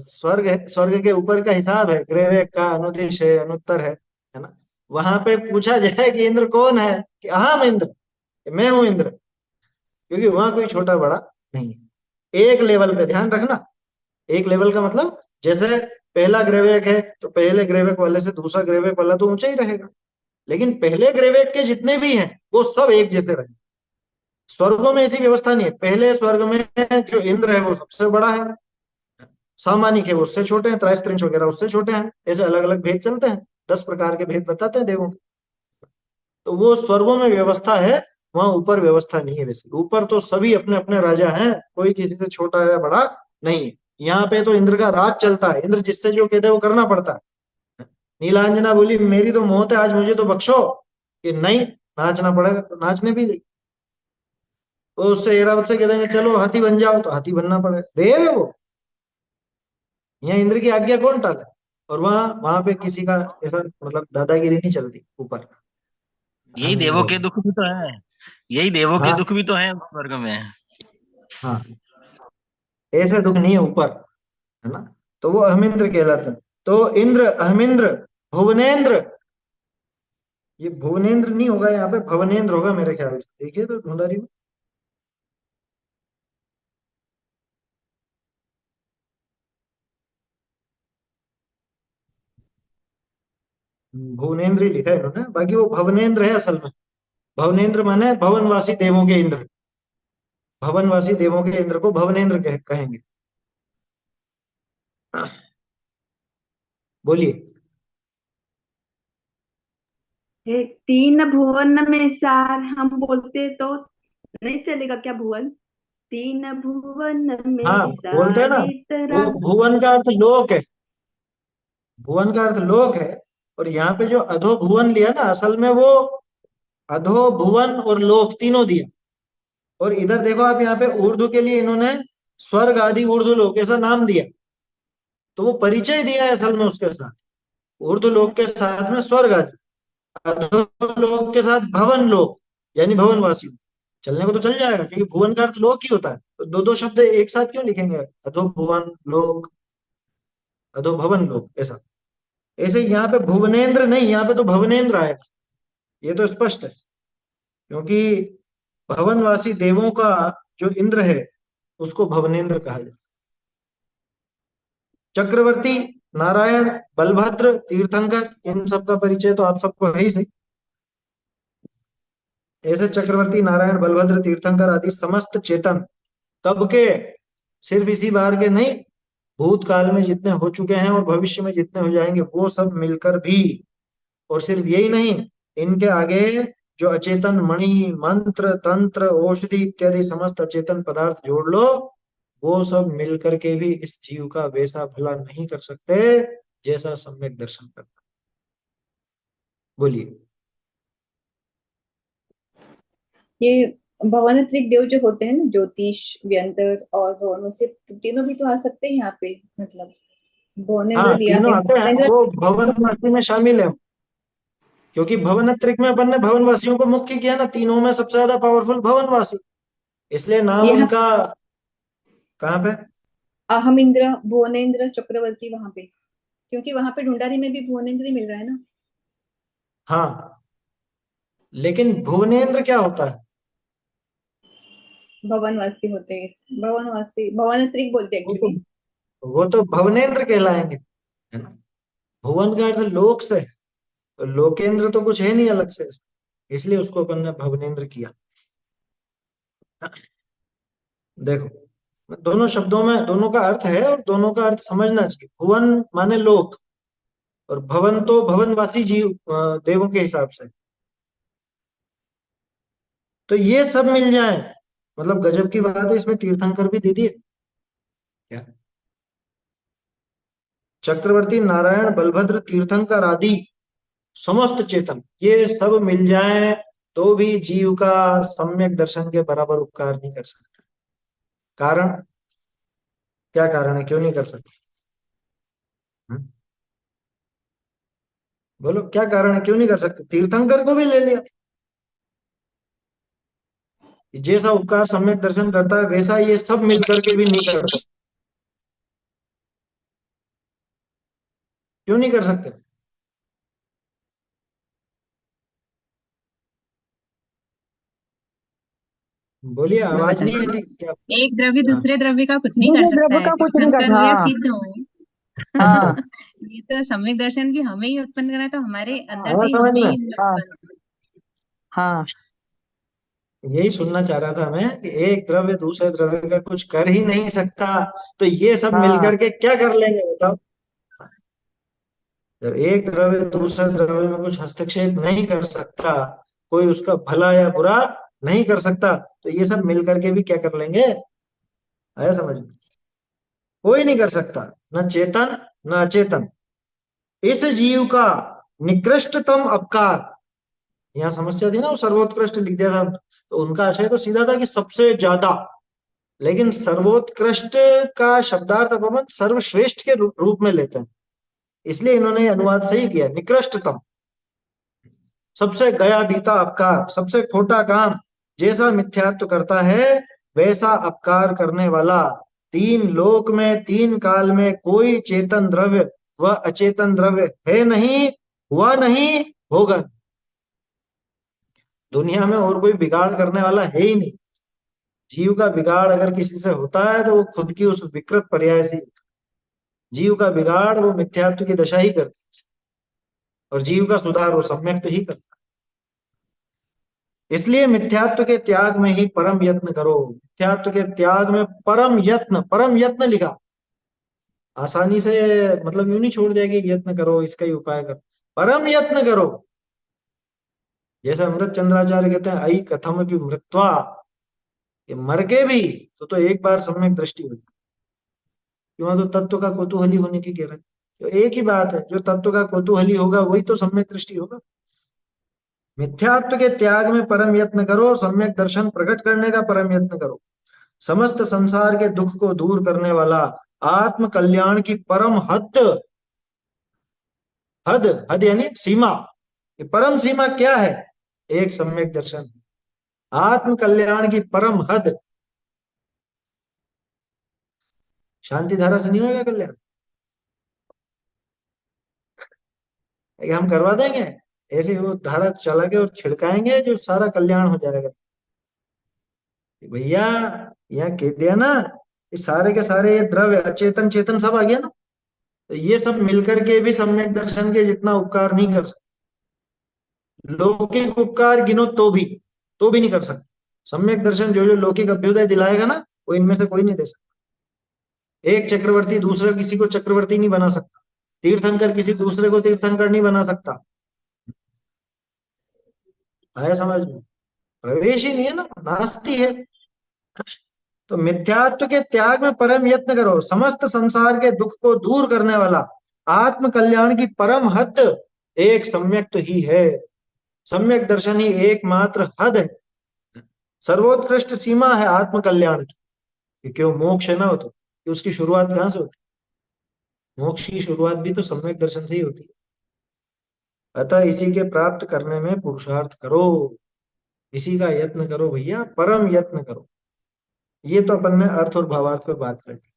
[SPEAKER 1] स्वर्ग है, स्वर्ग के ऊपर का हिसाब है, ग्रहवेग का, अनुदिश है, अनुत्तर है ना। वहां पे पूछा जाए कि इंद्र कौन है, कि अहम इंद्र, मैं हूं इंद्र। क्योंकि वहां कोई छोटा बड़ा नहीं है, एक लेवल पे। ध्यान रखना, एक लेवल का मतलब जैसे पहला ग्रहवेग है तो पहले ग्रहवेग वाले से दूसरा ग्रहवेग वाला तो ऊंचा ही रहेगा, लेकिन पहले ग्रहवेग के जितने भी हैं वो सब एक जैसे रहे। स्वर्गों में ऐसी व्यवस्था नहीं है। पहले स्वर्ग में जो इंद्र है वो सबसे बड़ा है, सामानिक है वो उससे छोटे हैं, त्रैस्त्रिंश वगैरह उससे छोटे हैं। ऐसे अलग अलग भेद चलते हैं, 10 प्रकार के भेद बताते हैं देवों के। तो वो स्वर्गों में व्यवस्था है, वहां ऊपर व्यवस्था नहीं है। वैसे ऊपर तो सभी अपने अपने राजा हैं, कोई किसी से छोटा या बड़ा नहीं है। यहाँ पे तो इंद्र का राज चलता है, इंद्र जिससे जो कहते हैं वो करना पड़ता है। नीलांजना बोली मेरी तो मौत है आज, मुझे तो बख्शो। कि नहीं, नाचना पड़ेगा, तो नाचने भी गई। वो उससे ऐरावत से कहते हैं चलो हाथी बन जाओ, तो हाथी बनना पड़ेगा, देव है वो। यहाँ इंद्र की आज्ञा कौन टाले? और वहां वहां पे किसी का ऐसा मतलब दादागिरी नहीं चलती ऊपर।
[SPEAKER 4] यही
[SPEAKER 1] हम
[SPEAKER 4] देवों
[SPEAKER 1] इंद्र
[SPEAKER 4] के
[SPEAKER 1] हैं।
[SPEAKER 4] दुख भी तो है, यही देवों के
[SPEAKER 1] हाँ
[SPEAKER 4] दुख भी तो है उस स्वर्ग में।
[SPEAKER 1] हाँ, ऐसे दुख नहीं है ऊपर, है ना। तो वो अहमिंद्र कहलाते हैं। तो इंद्र, अहमिंद्र, भुवनेन्द्र। ये भुवनेन्द्र नहीं होगा, यहाँ पे भवनेन्द्र होगा मेरे ख्याल से। देखिए तो ढूंढारी में। भुवनेन्द्र ही लिखा है इन्होंने, बाकी वो भवनेन्द्र है असल में। भवनेन्द्र माने भवनवासी देवों के इंद्र, भवनवासी देवों के इंद्र को भवनेन्द्र कहेंगे। बोलिए।
[SPEAKER 6] ये तीन भुवन में सार हम बोलते तो नहीं चलेगा क्या? भुवन, तीन भुवन
[SPEAKER 1] हाँ,
[SPEAKER 6] में
[SPEAKER 1] बोलते हैं ना,
[SPEAKER 6] सारे
[SPEAKER 1] वो
[SPEAKER 6] तरह।
[SPEAKER 1] भुवन का अर्थ लोक है, भुवन का अर्थ लोक है। और यहाँ पे जो अधो भुवन लिया ना, असल में वो अधो भुवन और लोक तीनों दिया। और इधर देखो आप, यहाँ पे उर्दू के लिए इन्होंने स्वर्ग आदि उर्दू लोक ऐसा नाम दिया, तो वो परिचय दिया है असल में उसके साथ। उर्दू लोक के साथ में स्वर्ग आदि, अधो लोक के साथ भवन लोक, यानी भवनवासी। चलने को तो चल जाएगा, क्योंकि भुवन का अर्थ लोक ही होता है, तो दो दो शब्द एक साथ क्यों लिखेंगे? अधो भुवन लोक, अधो भवन लोक, ऐसा। ऐसे ही यहाँ पे भुवनेन्द्र नहीं, यहाँ पे तो भवनेन्द्र आएगा, ये तो स्पष्ट है। क्योंकि भवनवासी देवों का जो इंद्र है उसको भवनेन्द्र कहा जाता है। चक्रवर्ती, नारायण, बलभद्र, तीर्थंकर, इन सब का परिचय तो आप सबको है ही सही। ऐसे चक्रवर्ती, नारायण, बलभद्र, तीर्थंकर आदि समस्त चेतन, कब के? सिर्फ इसी बार के नहीं, भूतकाल में जितने हो चुके हैं और भविष्य में जितने हो जाएंगे वो सब मिलकर भी। और सिर्फ यही नहीं, इनके आगे जो अचेतन मणि, मंत्र, तंत्र, औषधि इत्यादि समस्त अचेतन पदार्थ जोड़ लो, वो सब मिलकर के भी इस जीव का वैसा भला नहीं कर सकते जैसा सम्यक दर्शन करता। बोलिए।
[SPEAKER 7] ये भवन त्रिदेव जो होते हैं ना, ज्योतिष, व्यंतर और भवन, से तीनों भी तो आ सकते हैं यहाँ पे। मतलब भुवनेन्द्र
[SPEAKER 1] हाँ,
[SPEAKER 7] लिया
[SPEAKER 1] तीनों
[SPEAKER 7] है,
[SPEAKER 1] आते हैं,
[SPEAKER 7] भुवनेन्द्र
[SPEAKER 1] वो भवनवासी में शामिल है। क्योंकि भवनत्रिक में अपन ने भवनवासियों को मुख्य किया ना, तीनों में सबसे ज्यादा पावरफुल भवनवासी, इसलिए नाम
[SPEAKER 7] यहाँ
[SPEAKER 1] उनका। कहाँ पे?
[SPEAKER 7] अहम इंद्र, भुवनेन्द्र, चक्रवर्ती, वहां पे। क्योंकि वहां पे ढूंढारी में भी भुवनेन्द्र ही मिल रहा है ना।
[SPEAKER 1] हाँ, लेकिन भुवनेन्द्र क्या होता है?
[SPEAKER 7] भवनवासी होते हैं भवनवासी, भवनत्रिक बोलते हैं
[SPEAKER 1] वो तो
[SPEAKER 7] एक्चुअली।
[SPEAKER 1] वो तो भवनेन्द्र कहलाएंगे, है ना? भुवन का अर्थ लोक से है, तो लोकेंद्र तो कुछ है नहीं अलग से, इसलिए उसको अपन ने भवनेन्द्र किया। देखो, दोनों शब्दों में दोनों का अर्थ है और दोनों का अर्थ समझना चाहिए। भुवन माने लोक, और भवन तो भवनवासी जीव देवों के हिसाब से। तो ये सब मिल जाए, मतलब गजब की बात है, इसमें तीर्थंकर भी दे दिए क्या? चक्रवर्ती, नारायण, बलभद्र, तीर्थंकर आदि समस्त चेतन, ये सब मिल जाए तो भी जीव का सम्यक दर्शन के बराबर उपकार नहीं कर सकते। कारण क्या? कारण है क्यों नहीं कर सकते? हम्म? बोलो क्या कारण है, क्यों नहीं कर सकते? तीर्थंकर को भी ले लिया, जैसा उपकार सम्यक दर्शन करता है वैसा ये सब मिलकर के भी नहीं कर सकते। क्यों नहीं कर सकते? बोलिए,
[SPEAKER 5] मैं
[SPEAKER 1] आवाज नहीं
[SPEAKER 5] बताती
[SPEAKER 1] आ
[SPEAKER 5] हूँ।
[SPEAKER 1] रही क्या?
[SPEAKER 5] एक द्रव्य
[SPEAKER 1] हाँ,
[SPEAKER 5] दूसरे द्रव्य का कुछ नहीं कर
[SPEAKER 8] दूसरे
[SPEAKER 5] सकता
[SPEAKER 8] द्रव्य
[SPEAKER 5] है,
[SPEAKER 8] का कुछ नहीं
[SPEAKER 5] तीर्थंकर
[SPEAKER 8] करता।
[SPEAKER 5] हुए
[SPEAKER 8] हाँ
[SPEAKER 5] सिद्ध हुए।
[SPEAKER 8] हाँ
[SPEAKER 5] ये तो सम्यक दर्शन भी हमें ही उत्पन्न करना है, तो हमारे अंदर
[SPEAKER 1] आया
[SPEAKER 5] से ही
[SPEAKER 1] समझ
[SPEAKER 5] हमें
[SPEAKER 1] में?
[SPEAKER 5] ही
[SPEAKER 8] हाँ
[SPEAKER 5] उत्पन्न।
[SPEAKER 8] हाँ
[SPEAKER 1] यही सुनना चाह रहा था मैं, कि एक द्रव्य दूसरे द्रव्य का कुछ कर ही नहीं सकता, तो ये सब
[SPEAKER 8] हाँ
[SPEAKER 1] मिलकर के क्या कर लेंगे बताओ? जब एक द्रव्य दूसरे द्रव्य में कुछ हस्तक्षेप नहीं कर सकता, कोई उसका भला या बुरा नहीं कर सकता, तो ये सब मिलकर के भी क्या कर लेंगे? आया समझ में? कोई नहीं कर सकता, न चेतन न अचेतन। इस जीव का निकृष्टतम अपकार, यहाँ समस्या थी ना, वो सर्वोत्कृष्ट लिख दिया था, तो उनका आशय तो सीधा था कि सबसे ज्यादा। लेकिन सर्वोत्कृष्ट का शब्दार्थ अपन सर्वश्रेष्ठ के रूप में लेते हैं, इसलिए इन्होंने अनुवाद सही किया, निकृष्टतम। सबसे गया बीता अपकार, सबसे खोटा काम, जैसा मिथ्यात्व करता है वैसा अपकार करने वाला, तीन लोक में तीन काल में कोई चेतन द्रव्य व अचेतन द्रव्य है नहीं, हुआ नहीं, होगा। दुनिया में और कोई बिगाड़ करने वाला है ही नहीं। जीव का बिगाड़ अगर किसी से होता है तो वो खुद की उस विकृत पर्याय से। जीव का बिगाड़ वो मिथ्यात्व की दशा ही करती है। और जीव का सुधार वो सम्यक तो ही करता है। इसलिए मिथ्यात्व के त्याग में ही परम यत्न करो। मिथ्यात्व के त्याग में परम यत्न लिखा। आसानी से मतलब यूं नहीं छोड़ दिया कि यत्न करो, इसका ही उपाय करो। परम यत्न करो। जैसे अमृत चंद्राचार्य कहते हैं, अई कथम भी मृत्वा, ये मर के भी तो एक बार सम्यक दृष्टि हो जाए। क्यों? तो तत्व का कौतूहली होने की कह रहे हैं। तो एक ही बात है, जो तत्व का कौतूहली होगा वही तो सम्यक दृष्टि होगा। मिथ्यात्व के त्याग में परम यत्न करो, सम्यक दर्शन प्रकट करने का परम यत्न करो। समस्त संसार के दुख को दूर करने वाला, आत्म कल्याण की परम हद, हद हद यानी सीमा। ये परम सीमा क्या है? एक सम्यक दर्शन। आत्म कल्याण की परम हद। शांति धारा से नहीं होगा कल्याण? ये हम करवा देंगे ऐसे, वो धारा चला के और छिड़काएंगे जो सारा कल्याण हो जाएगा। भैया यहाँ कह दिया ना, ये सारे के सारे ये द्रव्य अचेतन चेतन सब आ गया ना, तो ये सब मिलकर के भी सम्यक दर्शन के जितना उपकार नहीं कर सकते। लौकिक उपकार गिनो तो भी नहीं कर सकते। सम्यक दर्शन जो जो लौकिक अभ्युदय दिलाएगा ना, वो इनमें से कोई नहीं दे सकता। एक चक्रवर्ती दूसरे किसी को चक्रवर्ती नहीं बना सकता। तीर्थंकर किसी दूसरे को तीर्थंकर नहीं बना सकता। आया समझ में? प्रवेश ही नहीं है ना, नास्ती है। तो मिथ्यात्व के त्याग में परम यत्न करो। समस्त संसार के दुख को दूर करने वाला, आत्म कल्याण की परम हद एक सम्यक तो ही है। सम्यक दर्शन ही एकमात्र हद है, सर्वोत्कृष्ट सीमा है आत्म कल्याण की। कि क्यों मोक्ष है ना, हो तो कि उसकी शुरुआत कहां से होती है? मोक्ष की शुरुआत भी तो सम्यक दर्शन से ही होती है। अतः इसी के प्राप्त करने में पुरुषार्थ करो, इसी का यत्न करो भैया, परम यत्न करो। ये तो अपन ने अर्थ और भावार्थ पे बात कर ली।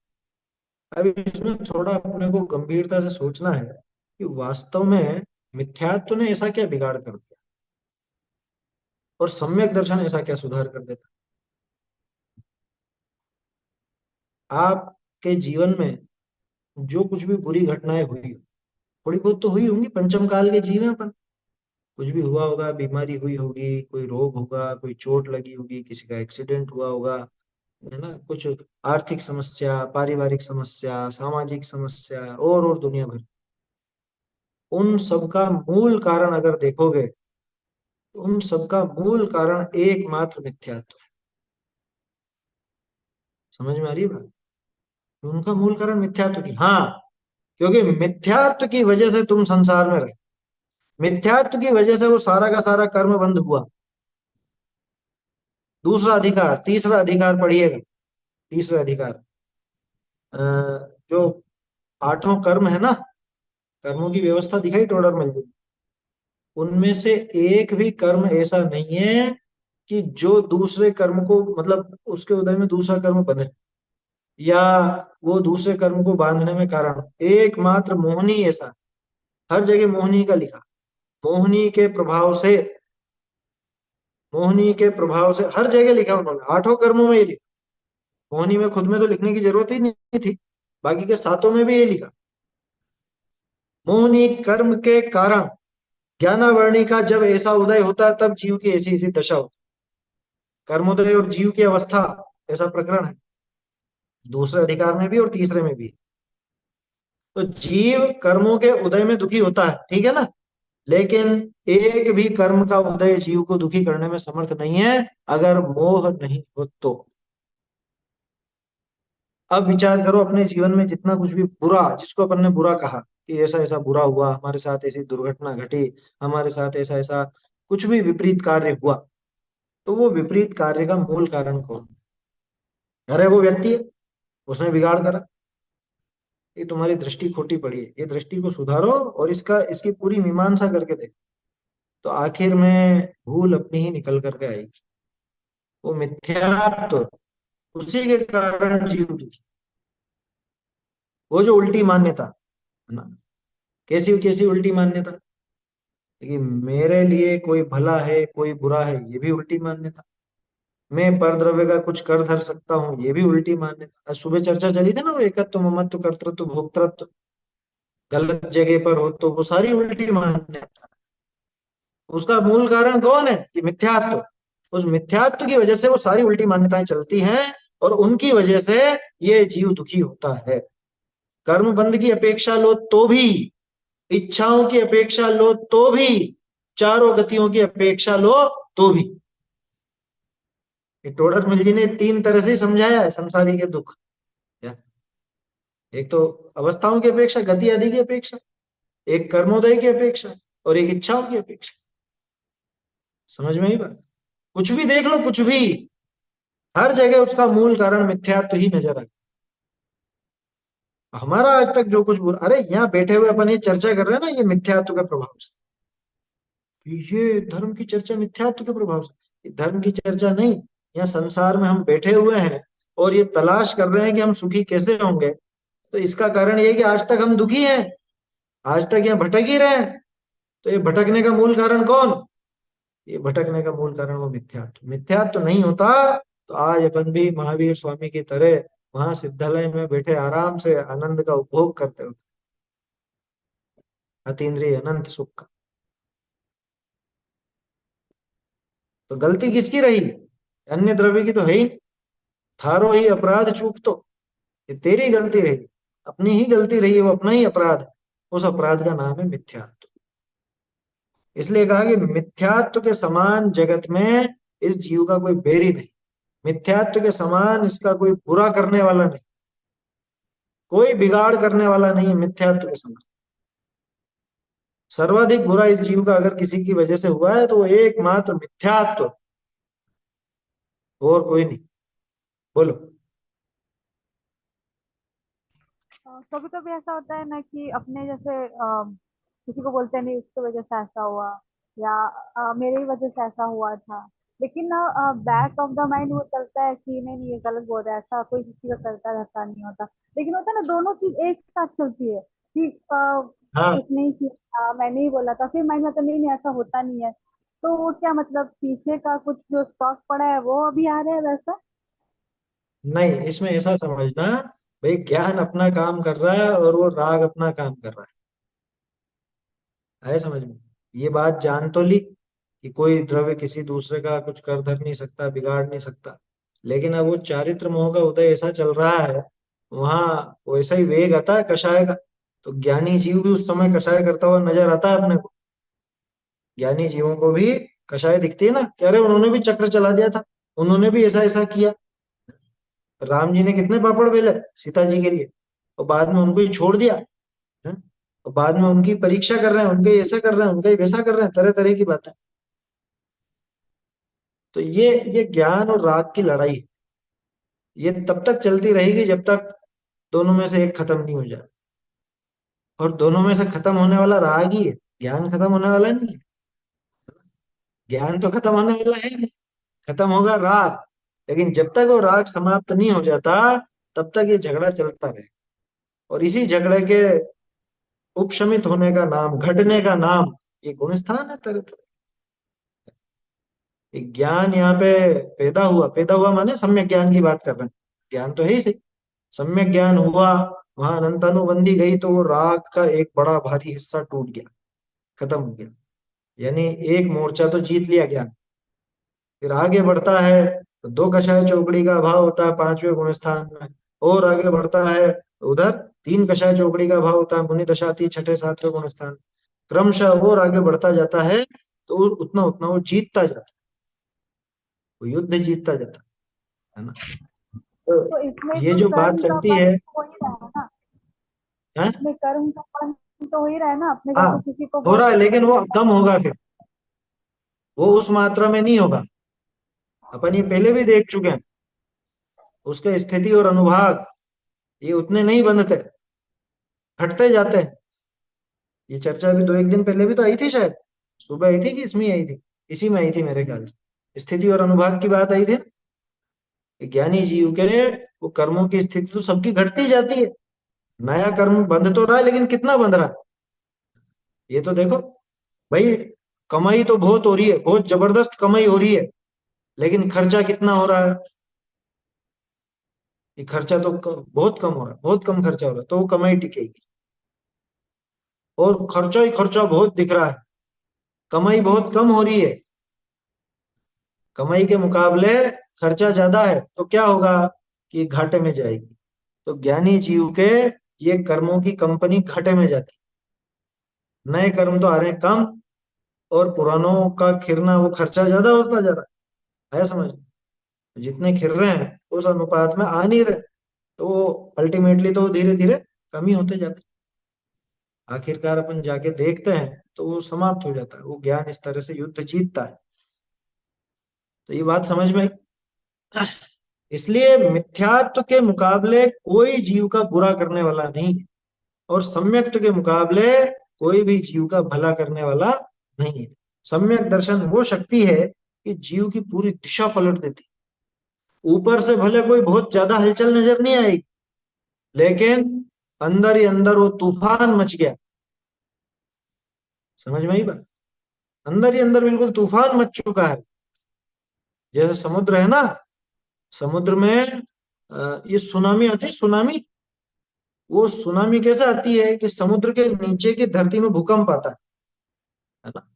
[SPEAKER 1] अब इसमें थोड़ा अपने को गंभीरता से सोचना है कि वास्तव में मिथ्यात्व ने ऐसा क्या बिगाड़ कर दिया और सम्यक दर्शन ऐसा क्या सुधार कर देता। आपके जीवन में जो कुछ भी बुरी घटनाएं हुई, थोड़ी बहुत तो हुई होंगी, पंचम काल के जीव हैं अपन। कुछ भी हुआ होगा, बीमारी हुई होगी, कोई रोग होगा, कोई चोट लगी होगी, किसी का एक्सीडेंट हुआ होगा, है ना, कुछ आर्थिक समस्या, पारिवारिक समस्या, सामाजिक समस्या और दुनिया भर। उन सब का मूल कारण अगर देखोगे तो उन सब का मूल कारण एकमात्र मिथ्यात्व है। समझ में आ रही है बात? उनका मूल कारण मिथ्यात्व की, हाँ, क्योंकि मिथ्यात्व की वजह से तुम संसार में रहे। मिथ्यात्व की वजह से वो सारा का सारा कर्म बंद हुआ। दूसरा अधिकार, तीसरा अधिकार पढ़िएगा। तीसरा अधिकार, जो आठों कर्म है ना, कर्मों की व्यवस्था दिखाई टोडर मिल गई। उनमें से एक भी कर्म ऐसा नहीं है कि जो दूसरे कर्म को, मतलब उसके उदय में दूसरा कर्म बंधे या वो दूसरे कर्म को बांधने में कारण। एकमात्र मोहिनी ऐसा है। हर जगह मोहिनी का लिखा। मोहिनी के प्रभाव से, मोहिनी के प्रभाव से हर जगह लिखा उन्होंने, आठों कर्मों में ये लिखा। मोहिनी में खुद में तो लिखने की जरूरत ही नहीं थी, बाकी के सातों में भी ये लिखा। मोहिनी कर्म के कारण ज्ञानावर्णी का जब ऐसा उदय होता है तब जीव की ऐसी ऐसी दशा होती है। कर्मोदय और जीव की अवस्था ऐसा प्रकरण है, दूसरे अधिकार में भी और तीसरे में भी। तो जीव कर्मों के उदय में दुखी होता है, ठीक है ना, लेकिन एक भी कर्म का उदय जीव को दुखी करने में समर्थ नहीं है अगर मोह नहीं हो तो। अब विचार करो अपने जीवन में जितना कुछ भी बुरा, जिसको अपन ने बुरा कहा कि ऐसा ऐसा बुरा हुआ, हमारे साथ ऐसी दुर्घटना घटी, हमारे साथ ऐसा ऐसा कुछ भी विपरीत कार्य हुआ, तो वो विपरीत कार्य का मूल कारण कौन? अरे वो व्यक्ति है, उसने बिगाड़ करा। ये तुम्हारी दृष्टि खोटी पड़ी है, ये दृष्टि को सुधारो और इसकी पूरी मीमांसा करके देखो, तो आखिर में भूल अपनी ही निकल करके आएगी। वो मिथ्यात्व, उसी के कारण जीव दुखी। वो जो उल्टी मान्यता है ना, कैसी कैसी उल्टी मान्यता कि मेरे लिए कोई भला है कोई बुरा है, ये भी उल्टी मान्यता। मैं परद्रव्य का कुछ कर धर सकता हूँ, ये भी उल्टी मान्यता। आज सुबह चर्चा चली थी ना, वो एकत्व, ममत्व, कर्तृत्व, भोक्तृत्व, गलत जगह पर हो तो वो सारी उल्टी मान्यता। उसका मूल कारण कौन है? कि मिथ्यात्व। उस मिथ्यात्व की वजह से वो सारी उल्टी मान्यताएं चलती हैं, और उनकी वजह से ये जीव दुखी होता है। कर्म बंध की अपेक्षा लो तो भी, इच्छाओं की अपेक्षा लो तो भी, चारों गतियों की अपेक्षा लो तो भी। ये टोडरमल जी ने 3 तरह से समझाया है संसारी के दुख। क्या? एक तो अवस्थाओं की अपेक्षा, गति आदि की अपेक्षा, एक कर्मोदय की अपेक्षा, और एक इच्छाओं की अपेक्षा। समझ में ही बात? कुछ भी देख लो, कुछ भी, हर जगह उसका मूल कारण मिथ्यात्व ही नजर आए। हमारा आज तक जो कुछ अरे यहाँ बैठे हुए अपन ये चर्चा कर रहे हैं ना, ये मिथ्यात्व के प्रभाव से। ये धर्म की चर्चा मिथ्यात्व के प्रभाव से, ये धर्म की चर्चा नहीं। यहाँ संसार में हम बैठे हुए हैं और ये तलाश कर रहे हैं कि हम सुखी कैसे होंगे, तो इसका कारण ये है कि आज तक हम दुखी हैं, आज तक यहाँ भटक ही रहे हैं। तो ये भटकने का मूल कारण कौन? ये भटकने का मूल कारण वो मिथ्यात्व। मिथ्यात्व नहीं होता तो आज अपन भी महावीर स्वामी की तरह वहां सिद्धालय में बैठे आराम से आनंद का उपभोग करते होते, अतीन्द्रिय अनंत सुख का। तो गलती किसकी रही? अन्य द्रव्य की तो है ही नहीं। थारो ही अपराध चूक, तो ये तेरी गलती रही, अपनी ही गलती रही, वो अपना ही अपराध है। उस अपराध का नाम है मिथ्यात्व। इसलिए कहा कि मिथ्यात्व के समान जगत में इस जीव का कोई बैरी नहीं, मिथ्यात्व के समान इसका कोई बुरा करने वाला नहीं, कोई बिगाड़ करने वाला नहीं है मिथ्यात्व के समान। सर्वाधिक बुरा इस जीव का अगर किसी की वजह से हुआ है तो वो एकमात्र मिथ्यात्व, और कोई नहीं। बोलो।
[SPEAKER 9] कभी कभी ऐसा होता है ना कि अपने जैसे किसी को बोलते हैं नहीं उसकी वजह से ऐसा हुआ, या मेरे ही वजह से ऐसा हुआ था, लेकिन ना बैक ऑफ द माइंड वो चलता है कि नहीं नहीं ये गलत बोल रहा है, ऐसा कोई किसी का करता रहता नहीं होता। लेकिन होता है ना दोनों चीज एक साथ चलती है कि
[SPEAKER 1] हाँ,
[SPEAKER 9] उसने ही किया मैंने ही बोला था, फिर माइंड में आता नहीं नहीं ऐसा होता नहीं है। तो वो क्या मतलब पीछे का कुछ जो स्टॉक पड़ा है वो अभी आ रहा है वैसा।
[SPEAKER 1] नहीं, इसमें ऐसा समझना, भाई ज्ञान अपना काम कर रहा है और वो राग अपना काम कर रहा है समझ में? ये बात जान तो ली कि कोई द्रव्य किसी दूसरे का कुछ कर धर नहीं सकता, बिगाड़ नहीं सकता, लेकिन अब वो चारित्र मोह का उदय ऐसा चल रहा है, वहां वैसा ही वेग आता है कषाय का। तो ज्ञानी जीव भी उस समय कषाय करता हुआ नजर आता है अपने को। ज्ञानी जीवों को भी कषाय दिखती है ना, कह रहे उन्होंने भी चक्र चला दिया था, उन्होंने भी ऐसा ऐसा किया। राम जी ने कितने पापड़ बेले सीता जी के लिए, और बाद में उनको ही छोड़ दिया है? और बाद में उनकी परीक्षा कर रहे हैं, उनका ही ऐसा कर रहे हैं, उनका ही वैसा कर रहे हैं, तरह तरह की बातें। तो ये ज्ञान और राग की लड़ाई है। ये तब तक चलती रहेगी जब तक दोनों में से एक खत्म नहीं हो जाए। और दोनों में से खत्म होने वाला राग ही है, ज्ञान खत्म होने वाला नहीं है। ज्ञान तो खत्म होने वाला है नहीं, खत्म होगा राग। लेकिन जब तक वो राग समाप्त नहीं हो जाता तब तक ये झगड़ा चलता रहे। और इसी झगड़े के उपशमित होने का नाम, घटने का नाम, ये गुण स्थान है तरह तरह। एक ज्ञान यहाँ पे पैदा हुआ माने सम्यक ज्ञान की बात कर रहे हैं। ज्ञान तो है ही सही, सम्यक ज्ञान हुआ, वहां अनंतानुबंधी गई तो वो राग का एक बड़ा भारी हिस्सा टूट गया, खत्म हो गया। यानी एक मोर्चा तो जीत लिया ज्ञान। फिर आगे बढ़ता है तो 2 कषाय चौकड़ी का अभाव होता है 5वें गुण स्थान में, और आगे बढ़ता है उधर 3 कषाय चौकड़ी का अभाव होता है मुनि दशाती 6ठे 7वें गुण स्थान। क्रमशः और आगे बढ़ता जाता है तो उतना उतना वो जीतता जाता है, वो युद्ध जीतता जाता है ना।
[SPEAKER 9] तो
[SPEAKER 1] तो
[SPEAKER 9] इसमें
[SPEAKER 1] ये
[SPEAKER 9] तो
[SPEAKER 1] जो बात
[SPEAKER 9] कर्म का
[SPEAKER 1] चलती
[SPEAKER 9] फल
[SPEAKER 1] है,
[SPEAKER 9] हो ही रहा है ना,
[SPEAKER 1] है?
[SPEAKER 9] इसमें कर्म का फल तो हो ही रहा है ना, अपने
[SPEAKER 1] हाँ,
[SPEAKER 9] जैसे किसी को
[SPEAKER 1] हो
[SPEAKER 9] बोल
[SPEAKER 1] रहा है,
[SPEAKER 9] के
[SPEAKER 1] लेकिन वो कम होगा, फिर वो
[SPEAKER 9] हाँ
[SPEAKER 1] उस मात्रा में नहीं होगा। अपन ये पहले भी देख चुके हैं, उसके स्थिति और अनुभाग ये उतने नहीं बनते, घटते जाते हैं। ये चर्चा अभी 2 एक दिन पहले भी तो आई थी, शायद सुबह आई थी कि इसमें आई थी, इसी में आई थी मेरे ख्याल से। स्थिति और अनुभाग की बात आई थी। ज्ञानी जीव के वो कर्मों की स्थिति तो सबकी घटती जाती है। नया कर्म बंध तो रहा है, लेकिन कितना बंध रहा है ये तो देखो भाई। कमाई तो बहुत हो रही है, बहुत जबरदस्त कमाई हो रही है, लेकिन खर्चा कितना हो रहा है? ये खर्चा तो बहुत कम हो रहा है, बहुत कम खर्चा हो रहा है, तो वो कमाई टिकेगी। और खर्चा ही खर्चा बहुत दिख रहा है, कमाई बहुत कम हो रही है, कमाई के मुकाबले खर्चा ज्यादा है, तो क्या होगा कि घाटे में जाएगी। तो ज्ञानी जीव के ये कर्मों की कंपनी घाटे में जाती, नए कर्म तो आ रहे हैं कम, और पुरानों का खिरना वो खर्चा ज्यादा होता जा रहा है समझ। जितने खिर रहे हैं उस अनुपात में आ नहीं रहे, तो वो अल्टीमेटली तो धीरे धीरे कम ही होते जाते, आखिरकार अपन जाके देखते हैं तो वो समाप्त हो जाता है, वो ज्ञान इस तरह से युद्ध जीतता है। तो ये बात समझ में आई। इसलिए मिथ्यात्व के मुकाबले कोई जीव का बुरा करने वाला नहीं है, और सम्यक्त्व के मुकाबले कोई भी जीव का भला करने वाला नहीं है। सम्यक दर्शन वो शक्ति है कि जीव की पूरी दिशा पलट देती। ऊपर से भले कोई बहुत ज्यादा हलचल नजर नहीं आएगी, लेकिन अंदर ही अंदर वो तूफान मच गया, समझ में आई बात। अंदर ही अंदर बिल्कुल तूफान मच चुका है। जैसे समुद्र है ना, समुद्र में ये सुनामी आती है, सुनामी। वो सुनामी कैसे आती है कि समुद्र के नीचे की धरती में भूकंप आता है ना,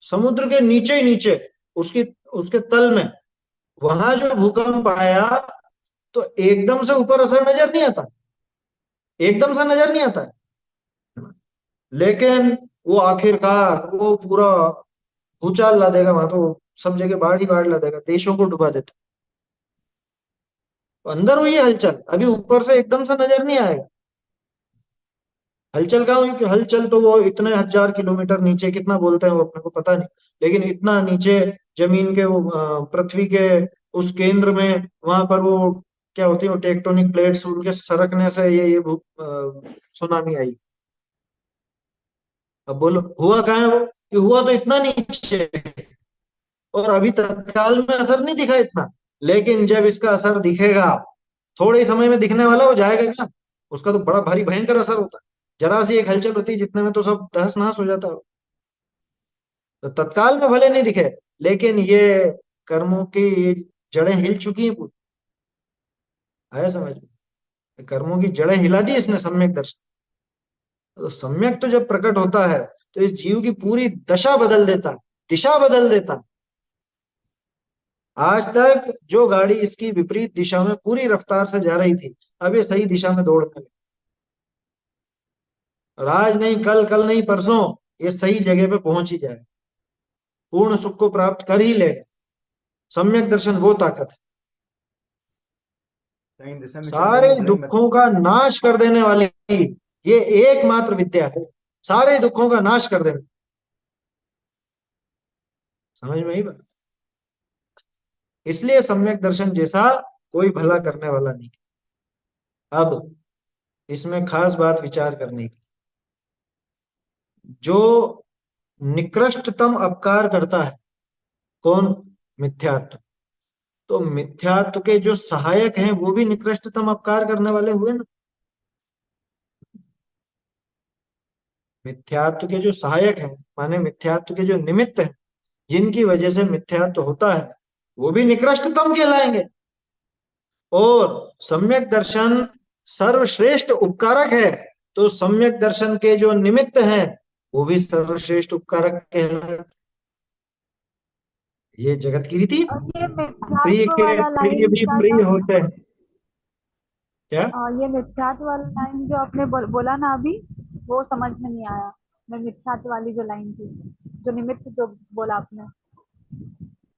[SPEAKER 1] समुद्र के नीचे ही नीचे उसकी उसके तल में, वहां जो भूकंप आया तो एकदम से ऊपर असर नजर नहीं आता, एकदम से नजर नहीं आता है, लेकिन वो आखिरकार वो पूरा भूचाल ला देगा, वहां तो सब जगह बाढ़ ही बाढ़ ला देगा, देशों को डुबा देता। तो अंदर हुई है हलचल, अभी ऊपर से एकदम से नजर नहीं आएगा। हलचल कहाँ हुई कि हलचल तो वो इतने 1000 किलोमीटर नीचे, कितना बोलते हैं वो अपने को पता नहीं, लेकिन इतना नीचे जमीन के वो पृथ्वी के उस केंद्र में, वहां पर वो क्या होती है, वो टेक्टोनिक प्लेट्स उनके सरकने से ये सुनामी आई। अब बोलो हुआ कहाँ है वो, कि हुआ तो इतना नीचे, और अभी तत्काल में असर नहीं दिखा इतना, लेकिन जब इसका असर दिखेगा, थोड़े ही समय में दिखने वाला, हो जाएगा क्या, उसका तो बड़ा भारी भयंकर असर होता है। जरा सी एक हलचल होती है जितने में तो सब तहस नहस हो जाता है। तो तत्काल में भले नहीं दिखे, लेकिन ये कर्मों की ये जड़ें हिल चुकी हैं पूरी, आया समझ में। कर्मों की जड़ें हिला दी इसने सम्यक दर्शन। तो सम्यक तो जब प्रकट होता है तो इस जीव की पूरी दशा बदल देता है, दिशा बदल देता है। आज तक जो गाड़ी इसकी विपरीत दिशा में पूरी रफ्तार से जा रही थी, अब ये सही दिशा में दौड़ने लगी, और आज नहीं कल, कल नहीं परसों ये सही जगह पे पहुंच ही जाए, पूर्ण सुख को प्राप्त कर ही लेगा। सम्यक दर्शन वो ताकत है,
[SPEAKER 2] सही दिशा में चल
[SPEAKER 1] सारे
[SPEAKER 2] रही है, भले ही
[SPEAKER 1] दुखों का नाश कर देने वाली ये एकमात्र विद्या है, सारे दुखों का नाश कर देने। समझ में ही बात। इसलिए सम्यक दर्शन जैसा कोई भला करने वाला नहीं। अब इसमें खास बात विचार करने की, जो निकृष्टतम अपकार करता है कौन, मिथ्यात्व। तो मिथ्यात्व के जो सहायक हैं वो भी निकृष्टतम अपकार करने वाले हुए ना। मिथ्यात्व के जो सहायक हैं माने मिथ्यात्व के जो निमित्त हैं, जिनकी वजह से मिथ्यात्व होता है, वो भी निकृष्टतम कहलाएंगे। और सम्यक दर्शन सर्वश्रेष्ठ उपकारक है, तो सम्यक दर्शन के जो निमित्त हैं वो भी सर्वश्रेष्ठ उपकारक कहलाते। ये जगत की रीति,
[SPEAKER 9] और ये
[SPEAKER 1] प्रिय
[SPEAKER 9] मिथ्यात्व
[SPEAKER 1] के
[SPEAKER 9] वाला
[SPEAKER 1] प्रिय
[SPEAKER 9] लाइन
[SPEAKER 1] भी
[SPEAKER 9] क्या
[SPEAKER 1] प्रिय
[SPEAKER 9] था?
[SPEAKER 1] होते हैं। क्या
[SPEAKER 9] ये मिथ्यात्व वाला लाइन जो आपने बोला ना अभी, वो समझ में नहीं आया। मैं मिथ्यात्व वाली जो लाइन थी, जो निमित्त जो बोला आपने।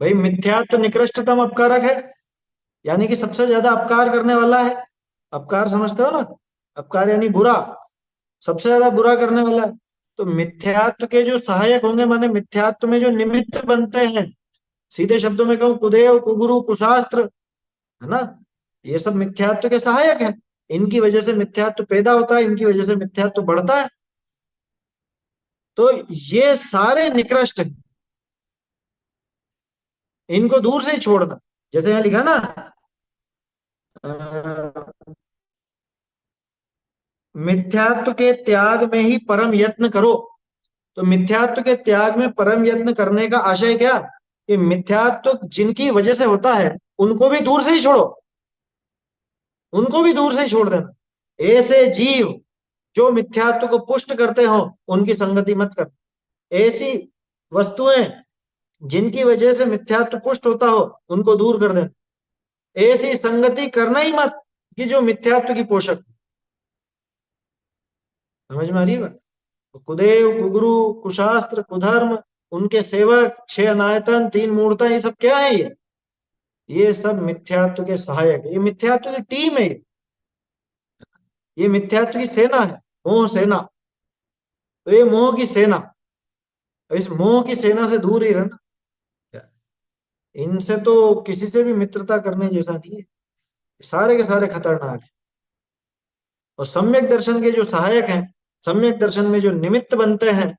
[SPEAKER 1] भाई, मिथ्यात्व निकृष्टतम अपकारक है, यानी कि सबसे ज्यादा अपकार करने वाला है। अपकार समझते हो ना, अपकार यानी बुरा, सबसे ज्यादा बुरा करने वाला है। तो मिथ्यात्व के जो सहायक होंगे माने मिथ्यात्व में जो निमित्त बनते हैं, सीधे शब्दों में कहूं कुदेव, कुगुरु, कुशास्त्र, है ना, ये सब मिथ्यात्व के सहायक हैं। इनकी वजह से मिथ्यात्व पैदा होता है, इनकी वजह से मिथ्यात्व बढ़ता है। तो ये सारे निकृष्ट हैं, इनको दूर से ही छोड़ना। जैसे यहां लिखा ना, मिथ्यात्व के त्याग में ही परम यत्न करो। तो मिथ्यात्व के त्याग में परम यत्न करने का आशय क्या, कि मिथ्यात्व जिनकी वजह से होता है उनको भी दूर से ही छोड़ो, उनको भी दूर से ही छोड़ देना। ऐसे जीव जो मिथ्यात्व को पुष्ट करते हो उनकी संगति मत कर। ऐसी वस्तुएं जिनकी वजह से मिथ्यात्व पुष्ट होता हो उनको दूर कर देना। ऐसी संगति करना ही मत कि जो मिथ्यात्व की पोषक। समझ में आ रही है बात? कुदेव, कुगुरु, कुशास्त्र, कुधर्म, उनके सेवक, 6 अनायतन, 3 मूर्ता, ये सब क्या है? ये सब मिथ्यात्व के सहायक है। ये मिथ्यात्व की टीम है। ये मिथ्यात्व की सेना है, मोह सेना। तो ये मोह की सेना, इस मोह की सेना से दूर ही रहना। इनसे तो किसी से भी मित्रता करने जैसा नहीं है, सारे के सारे खतरनाक है। और सम्यक दर्शन के जो सहायक हैं, सम्यक दर्शन में जो निमित्त बनते हैं,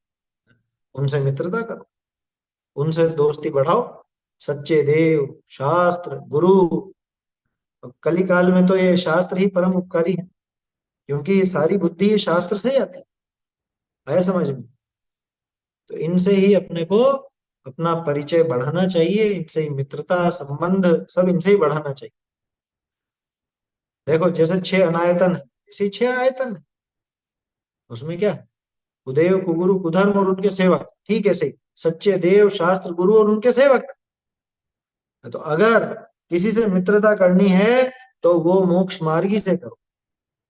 [SPEAKER 1] उनसे मित्रता करो, उनसे दोस्ती बढ़ाओ। सच्चे देव, शास्त्र, गुरु। कली काल में तो ये शास्त्र ही परम उपकारी है, क्योंकि सारी बुद्धि शास्त्र से ही आती है समझ में। तो इनसे ही अपने को अपना परिचय बढ़ाना चाहिए, इनसे ही मित्रता संबंध सब इनसे ही बढ़ाना चाहिए। देखो जैसे 6 अनायतन है, इसी 6 आयतन है, उसमें क्या है? कुदेव, कुगुरु, कुधर्म और उनके सेवक। ठीक है, सही। सच्चे देव, शास्त्र, गुरु और उनके सेवक। तो अगर किसी से मित्रता करनी है तो वो मोक्ष मार्गी से करो।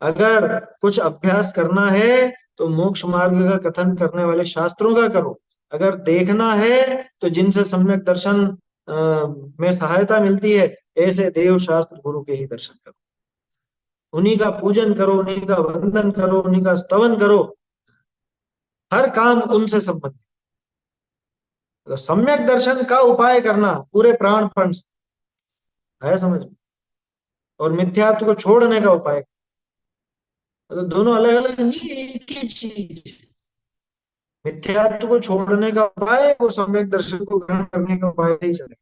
[SPEAKER 1] अगर कुछ अभ्यास करना है तो मोक्ष मार्ग का कथन करने वाले शास्त्रों का करो। अगर देखना है तो जिनसे सम्यक दर्शन में सहायता मिलती है, ऐसे देव, शास्त्र, गुरु के ही दर्शन करो। उन्हीं का पूजन करो, उन्हीं का वंदन करो, उन्हीं का स्तवन करो। हर काम उनसे संबंधित। तो सम्यक दर्शन का उपाय करना पूरे प्राणपण से है, समझ में। और मिथ्यात्व को छोड़ने का उपाय। तो दोनों अलग अलग नहीं, एक ही चीज। मिथ्यात्व को छोड़ने का उपाय वो सम्यक दर्शन को ग्रहण करने का उपाय ही चलेगा।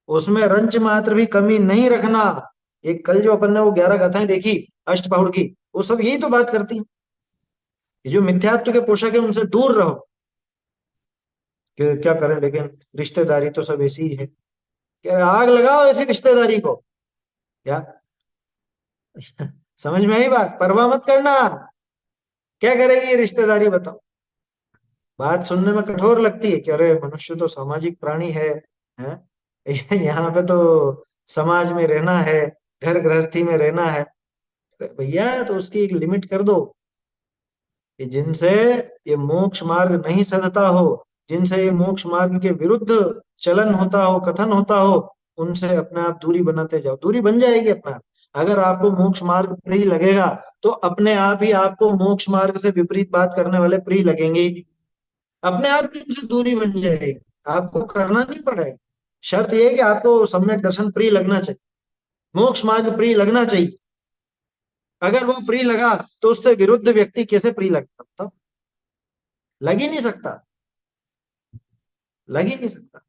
[SPEAKER 1] उसमें रंच मात्र भी कमी नहीं रखना। ये कल जो अपन ने वो 11 गाथाएं देखी अष्टपहुड़ की, वो सब यही तो बात करती है। जो मिथ्यात्व के पोषक है उनसे दूर रहो। क्या करें, लेकिन रिश्तेदारी तो सब ऐसी ही है। क्या आग लगाओ ऐसी रिश्तेदारी को, क्या समझ में आई बात? परवाह मत करना, क्या करेगी ये रिश्तेदारी बताओ। बात सुनने में कठोर लगती है कि अरे मनुष्य तो सामाजिक प्राणी है? यहाँ पे तो समाज में रहना है, घर गृहस्थी में रहना है। भैया तो उसकी एक लिमिट कर दो कि जिनसे ये मोक्ष मार्ग नहीं सधता हो, जिनसे ये मोक्ष मार्ग के विरुद्ध चलन होता हो, कथन होता हो, उनसे अपने आप दूरी बनाते जाओ। दूरी बन जाएगी अपना आप। अगर आपको मोक्ष मार्ग प्रिय लगेगा तो अपने आप ही आपको मोक्ष मार्ग से विपरीत बात करने वाले प्रिय लगेंगे ही। अपने आप ही उनसे दूरी बन जाएगी, आपको करना नहीं पड़ेगा। शर्त यह है कि आपको सम्यक दर्शन प्रिय लगना चाहिए, मोक्ष मार्ग प्रिय लगना चाहिए। अगर वो प्रिय लगा तो उससे विरुद्ध व्यक्ति कैसे प्रिय लग सकता? लग ही नहीं सकता, लग ही नहीं सकता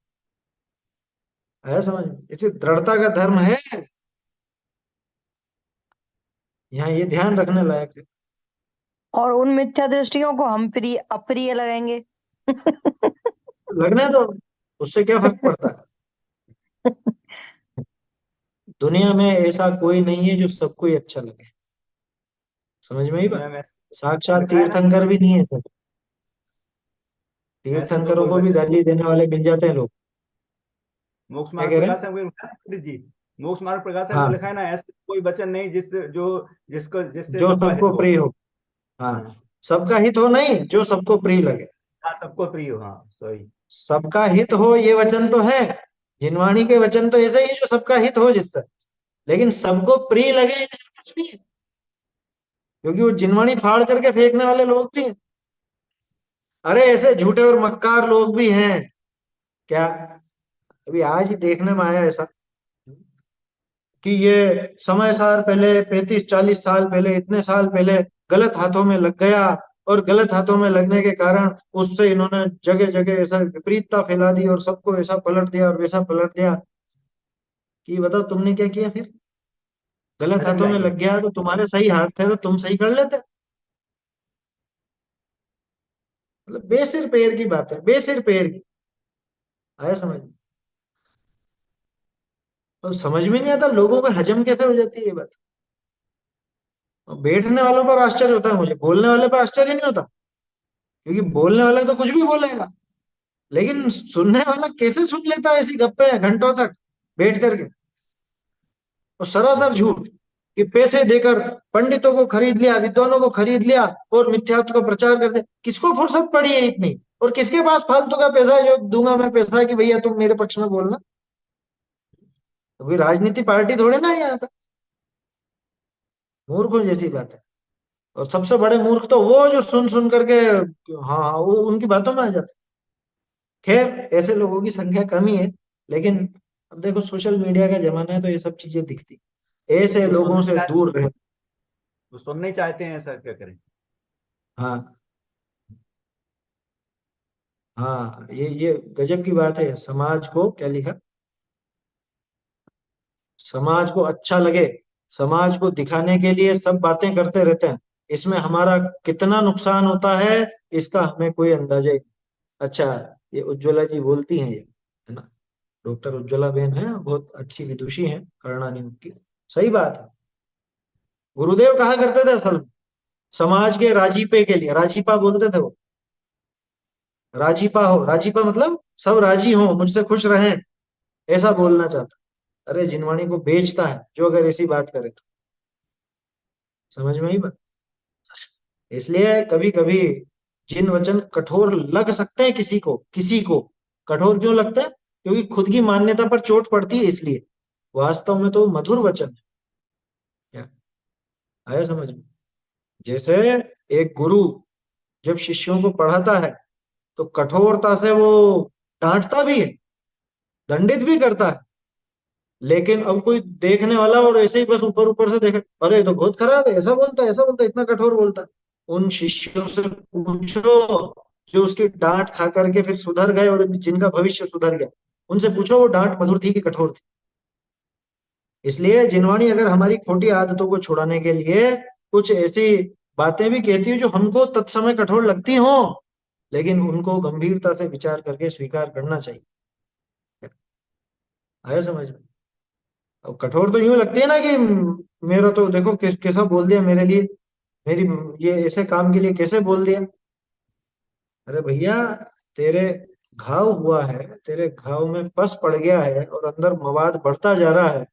[SPEAKER 1] है, समझ में। इसे दृढ़ता का धर्म है, यहाँ ये ध्यान रखने लायक है।
[SPEAKER 8] और उन मिथ्या दृष्टियों को हम प्रिय अप्रिय लगेंगे।
[SPEAKER 1] लगने दो, उससे क्या फर्क पड़ता है। दुनिया में ऐसा कोई नहीं है जो सबको ही अच्छा लगे, समझ में ही
[SPEAKER 2] दुनिया
[SPEAKER 1] बात।
[SPEAKER 2] में
[SPEAKER 1] साक्षात
[SPEAKER 2] लिखा है ना,
[SPEAKER 1] तीर्थंकर भी नहीं है सब।
[SPEAKER 2] ऐसे तो
[SPEAKER 1] तीर्थंकरों
[SPEAKER 2] कोई
[SPEAKER 1] को भी
[SPEAKER 2] वचन
[SPEAKER 1] गाली देने वाले मिल जाते हैं लोग।
[SPEAKER 2] मोक्ष
[SPEAKER 1] क्या
[SPEAKER 2] मार्ग
[SPEAKER 1] कह रहे
[SPEAKER 2] प्रकाशन
[SPEAKER 1] हैं?
[SPEAKER 2] में लिखा है ना पंडित जी। मोक्ष मार्ग प्रकाशन में
[SPEAKER 1] हाँ,
[SPEAKER 2] लिखा है ना, ऐसे कोई वचन नहीं जिससे
[SPEAKER 1] जो
[SPEAKER 2] सबका हित
[SPEAKER 1] सबको
[SPEAKER 2] हो।
[SPEAKER 1] प्रिय हो। हाँ,
[SPEAKER 2] हाँ,
[SPEAKER 1] सबका हित हो नहीं, जो सबको प्रिय लगे।
[SPEAKER 2] हाँ, सबको प्रिय हो, हाँ सॉरी।
[SPEAKER 1] सबका हित हो ये वचन तो है, जिनवाणी के वचन तो ऐसे ही जो सबका हित हो जिससे, लेकिन सबको प्रिय लगे ये जरूरी नहीं है, क्योंकि वो जिनवाणी फाड़ करके फेंकने वाले लोग भी हैं। अरे ऐसे झूठे और मक्कार लोग भी हैं। क्या अभी आज ही देखने में आया ऐसा कि ये समय साल पहले, 35-40 साल पहले, इतने साल पहले गलत हाथों में लग गया, और गलत हाथों में लगने के कारण उससे इन्होंने जगह जगह ऐसा विपरीतता फैला दी और सबको ऐसा पलट दिया और वैसा पलट दिया कि बताओ तुमने क्या किया फिर? गलत
[SPEAKER 2] भटक
[SPEAKER 1] हाथों में
[SPEAKER 2] जाएंगे।
[SPEAKER 1] लग गया तो तुम्हारे सही हाथ थे तो तुम सही कर लेते। मतलब बेसिर पैर की बात है, बेसिर पैर की। आया समझ में? और समझ में नहीं आता लोगों को हजम कैसे हो जाती है ये बात। बैठने वालों पर आश्चर्य होता है मुझे, बोलने वाले पर आश्चर्य नहीं होता, क्योंकि बोलने वाला तो कुछ भी बोलेगा, लेकिन सुनने वाला कैसे सुन लेता है ऐसी गप्पे घंटों तक बैठ करके। और सरासर झूठ कि पैसे देकर पंडितों को खरीद लिया, विद्वानों को खरीद लिया और मिथ्यात्व का प्रचार करते। किसको फुर्सत पड़ी है इतनी, और किसके पास फालतू का पैसा है जो दूंगा मैं पैसा कि भैया तुम मेरे पक्ष में बोलना। अभी राजनीति पार्टी थोड़े ना है यहाँ पे, मूर्खों जैसी बात है। और सबसे बड़े मूर्ख तो वो जो सुन सुन करके हाँ वो उनकी बातों में आ जाते। खैर ऐसे लोगों की संख्या कम ही है, लेकिन अब देखो सोशल मीडिया का जमाना है तो ये सब चीजें दिखती। ऐसे
[SPEAKER 2] वो
[SPEAKER 1] लोगों
[SPEAKER 2] सुनना
[SPEAKER 1] से
[SPEAKER 2] चाह-
[SPEAKER 1] दूर रहे।
[SPEAKER 2] वो सुनना ही चाहते हैं सर, क्या करें।
[SPEAKER 1] हाँ हाँ, ये गजब की बात है। समाज को क्या लिखा, समाज को अच्छा लगे, समाज को दिखाने के लिए सब बातें करते रहते हैं, इसमें हमारा कितना नुकसान होता है इसका हमें कोई अंदाजा ही नहीं। अच्छा, ये उज्ज्वला जी बोलती हैं, ये है ना, डॉक्टर उज्ज्वला बेन है, बहुत अच्छी विदुषी हैं, करणानी की। सही बात है। गुरुदेव कहा करते थे असल में, समाज के राजीपे के लिए, राजीपा बोलते थे वो, राजीपा हो, राजीपा मतलब सब राजी हो, मुझसे खुश रहें, ऐसा बोलना चाहता। अरे जिनवाणी को बेचता है जो अगर ऐसी बात करे तो। समझ में ही बात। इसलिए कभी कभी जिन वचन कठोर लग सकते हैं किसी को कठोर क्यों लगता है, क्योंकि खुद की मान्यता पर चोट पड़ती है, इसलिए वास्तव में तो मधुर वचन है। क्या आया समझ में? जैसे एक गुरु जब शिष्यों को पढ़ाता है तो कठोरता से वो डांटता भी है, दंडित भी करता है, लेकिन अब कोई देखने वाला और ऐसे ही बस ऊपर ऊपर से देखे, अरे ये तो बहुत खराब है, ऐसा बोलता है, ऐसा बोलता है, इतना कठोर बोलता है। उन शिष्यों से पूछो जो उसकी डांट खा करके फिर सुधर गए और जिनका भविष्य सुधर गया, उनसे पूछो वो डांट मधुर थी कि कठोर थी। इसलिए जिनवाणी अगर हमारी खोटी आदतों को छुड़ाने के लिए कुछ ऐसी बातें भी कहती है जो हमको तत्समय कठोर लगती हो, लेकिन उनको गंभीरता से विचार करके स्वीकार करना चाहिए। आया समझ में? अब कठोर तो यूं लगती है ना कि मेरा तो देखो कैसा बोल दिया मेरे लिए, मेरी ये ऐसे काम के लिए कैसे बोल दिया। अरे भैया, तेरे घाव हुआ है, तेरे घाव में पस पड़ गया है और अंदर मवाद बढ़ता जा रहा है,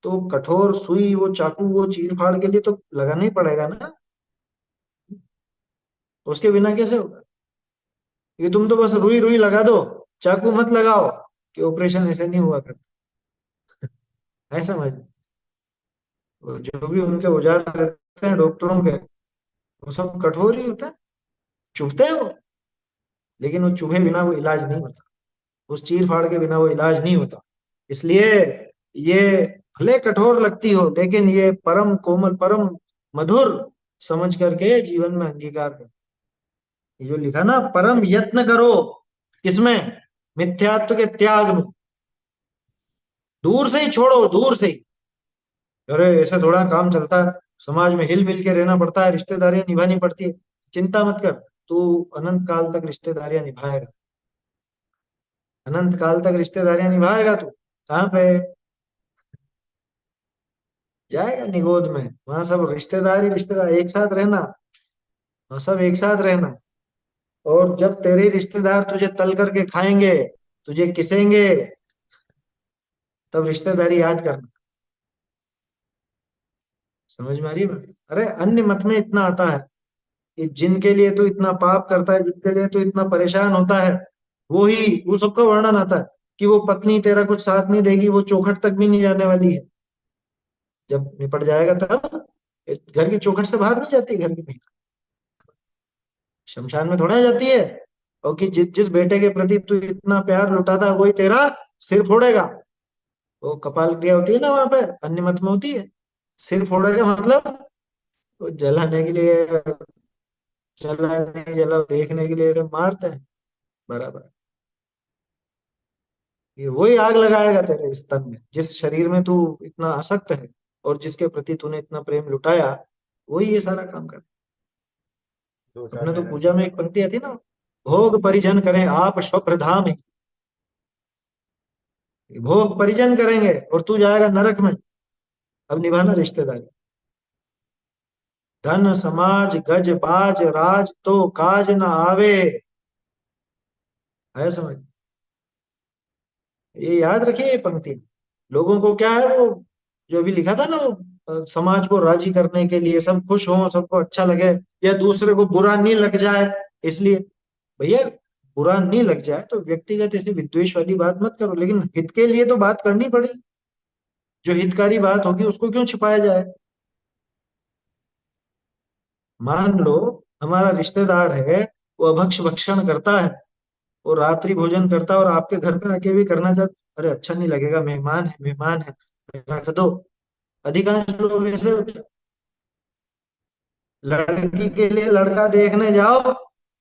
[SPEAKER 1] तो कठोर सुई, वो चाकू, वो चीर फाड़ के लिए तो लगाना ही पड़ेगा ना, उसके बिना कैसे होगा। ये तुम तो बस रुई रुई लगा दो, चाकू मत लगाओ कि ऑपरेशन ऐसे नहीं हुआ करता। है समझ? वो जो भी उनके औजार रहते हैं डॉक्टरों के, वो सब कठोर ही होता है, चुभते हैं वो, लेकिन वो चुभे बिना वो इलाज नहीं होता, उस चीर फाड़ के बिना वो इलाज नहीं होता। इसलिए ये भले कठोर लगती हो, लेकिन ये परम कोमल, परम मधुर समझ करके जीवन में अंगीकार करो। ये जो लिखा ना, परम यत्न करो, किसमें? मिथ्यात्व के त्याग में। दूर से ही छोड़ो, दूर से ही। अरे ऐसे थोड़ा काम चलता है, समाज में हिल मिल के रहना पड़ता है, रिश्तेदारियां निभानी पड़ती है। चिंता मत कर, तू अनंत काल तक रिश्तेदारियां निभाएगा, अनंत काल तक रिश्तेदारियां निभाएगा तू। कहाँ पे जाएगा? निगोद में, वहां सब रिश्तेदारी रिश्तेदार एक साथ रहना, वहां सब एक साथ रहना। और जब तेरे रिश्तेदार तुझे तल करके खाएंगे, तुझे किसेंगे, तब रिश्तेदारी याद करना। समझ में आ रही है बात? अरे अन्य मत में इतना आता है कि जिनके लिए तू इतना पाप करता है, जिनके लिए तू इतना परेशान होता है, वो ही, वो सबका वर्णन आता है कि वो पत्नी तेरा कुछ साथ नहीं देगी, वो चौखट तक भी नहीं जाने वाली है। जब निपट जाएगा तब घर की चौखट से बाहर नहीं जाती, घर की महिला शमशान में थोड़ा जाती है। और कि जिस बेटे के प्रति तू इतना प्यार लुटाता है वही तेरा सिर फोड़ेगा। वो कपाल क्रिया होती है ना वहां पे, अन्य मत में होती है, सिर फोड़ेगा मतलब वो जलाने के लिए, जलाने जला देखने के लिए मारते हैं बराबर। ये वही आग लगाएगा तेरे इस तन में, जिस शरीर में तू इतना आसक्त है और जिसके प्रति तूने इतना प्रेम लुटाया, वही ये सारा काम कर।
[SPEAKER 2] दो चार
[SPEAKER 1] अपने तो
[SPEAKER 2] लाइन
[SPEAKER 1] पूजा में एक पंक्ति आती ना, भोग परिजन करें आप स्वप्न धाम ही। भोग परिजन करेंगे और तू जाएगा नरक में। अब निभाना रिश्तेदारी। धन समाज गज बाज राज तो काज न आवे। है समझ? ये याद रखिए ये पंक्ति। लोगों को क्या है, वो जो भी लिखा था ना, वो समाज को राजी करने के लिए, सब खुश हों, सबको अच्छा लगे, या दूसरे को बुरा नहीं लग जाए इसलिए। भैया बुरा नहीं लग जाए तो व्यक्तिगत ऐसे विद्वेष वाली बात मत करो, लेकिन हित के लिए तो बात करनी पड़ेगी। जो हितकारी बात होगी उसको क्यों छिपाया जाए। मान लो हमारा रिश्तेदार है, वो अभक्ष भक्षण करता है, वो रात्रि भोजन करता है और आपके घर पे आके भी करना चाहता, अरे अच्छा नहीं लगेगा, मेहमान है, मेहमान है, रख दो। अधिकांश लोग ऐसे होते हैं। लड़की के लिए लड़का देखने जाओ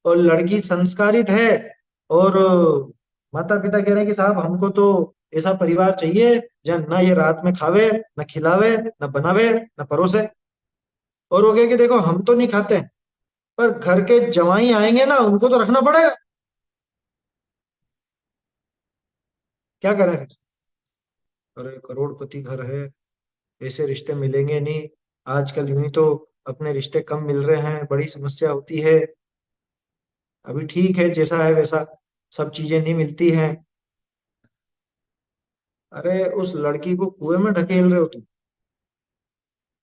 [SPEAKER 1] और लड़की संस्कारित है, और माता पिता कह रहे हैं कि साहब हमको तो ऐसा परिवार चाहिए जहाँ ना ये रात में खावे, न खिलावे, न बनावे, न परोसे। और वो कहे कि देखो हम तो नहीं खाते हैं, पर घर के जवाई आएंगे ना, उनको तो रखना पड़ेगा। क्या करें फिर? अरे करोड़पति घर है, ऐसे रिश्ते मिलेंगे नहीं, आजकल यूं ही तो अपने रिश्ते कम मिल रहे हैं, बड़ी समस्या होती है। अभी ठीक है, जैसा है वैसा, सब चीजें नहीं मिलती हैं। अरे उस लड़की को कुएं में ढकेल रहे हो तुम,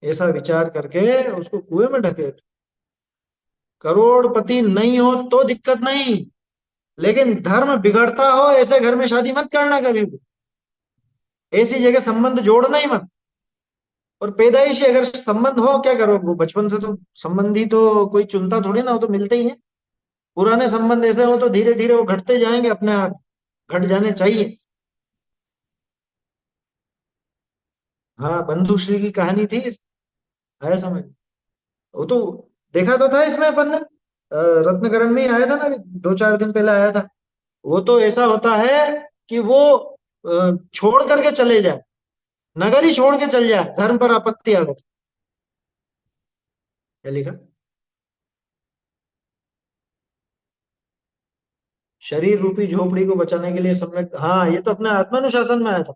[SPEAKER 1] ऐसा विचार करके उसको कुएं में ढकेल। करोड़पति नहीं हो तो दिक्कत नहीं, लेकिन धर्म बिगड़ता हो ऐसे घर में शादी मत करना कभी भी। ऐसी जगह संबंध जोड़ना ही मत। और पैदाइशी अगर संबंध हो, क्या करो, वो बचपन से तो संबंधी तो कोई चुनता थोड़ी ना, वो तो मिलते ही है। पुराने संबंध ऐसे हो तो धीरे धीरे वो घटते जाएंगे, अपने आप घट जाने चाहिए। हाँ, बंधुश्री की कहानी थी, आया समझ? वो तो देखा तो था इसमें अपन ने, रत्नकरण में ही आया था ना, अभी 2-4 दिन पहले आया था। वो तो ऐसा होता है कि वो छोड़ करके चले जाए, नगर ही छोड़ के चल जाए, धर्म पर आपत्ति आ गई। क्या लिखा? शरीर रूपी झोपड़ी को बचाने के लिए सम्यक, हाँ ये तो अपने आत्मानुशासन में आया था।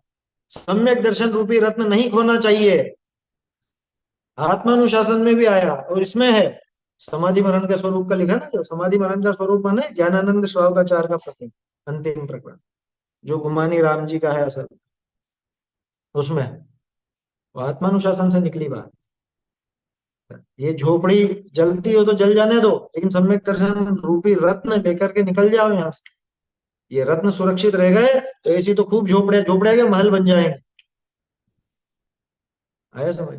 [SPEAKER 1] सम्यक दर्शन रूपी रत्न नहीं खोना चाहिए, आत्मानुशासन में भी आया। और इसमें है समाधि मरण के स्वरूप का लिखा ना, जो समाधि मरण का स्वरूप माने ज्ञानानंद श्रावकाचार्य का प्रकरण, अंतिम प्रकरण, जो गुमानी राम जी का है असल, उसमें वो आत्मानुशासन से निकली बात। ये झोपड़ी जलती हो तो जल जाने दो, लेकिन सम्यक दर्शन रूपी रत्न लेकर के निकल जाओ यहाँ से। ये रत्न सुरक्षित रह गए तो ऐसी तो खूब झोपड़िया झोपड़िया के महल बन जाएंगे। आया समझ?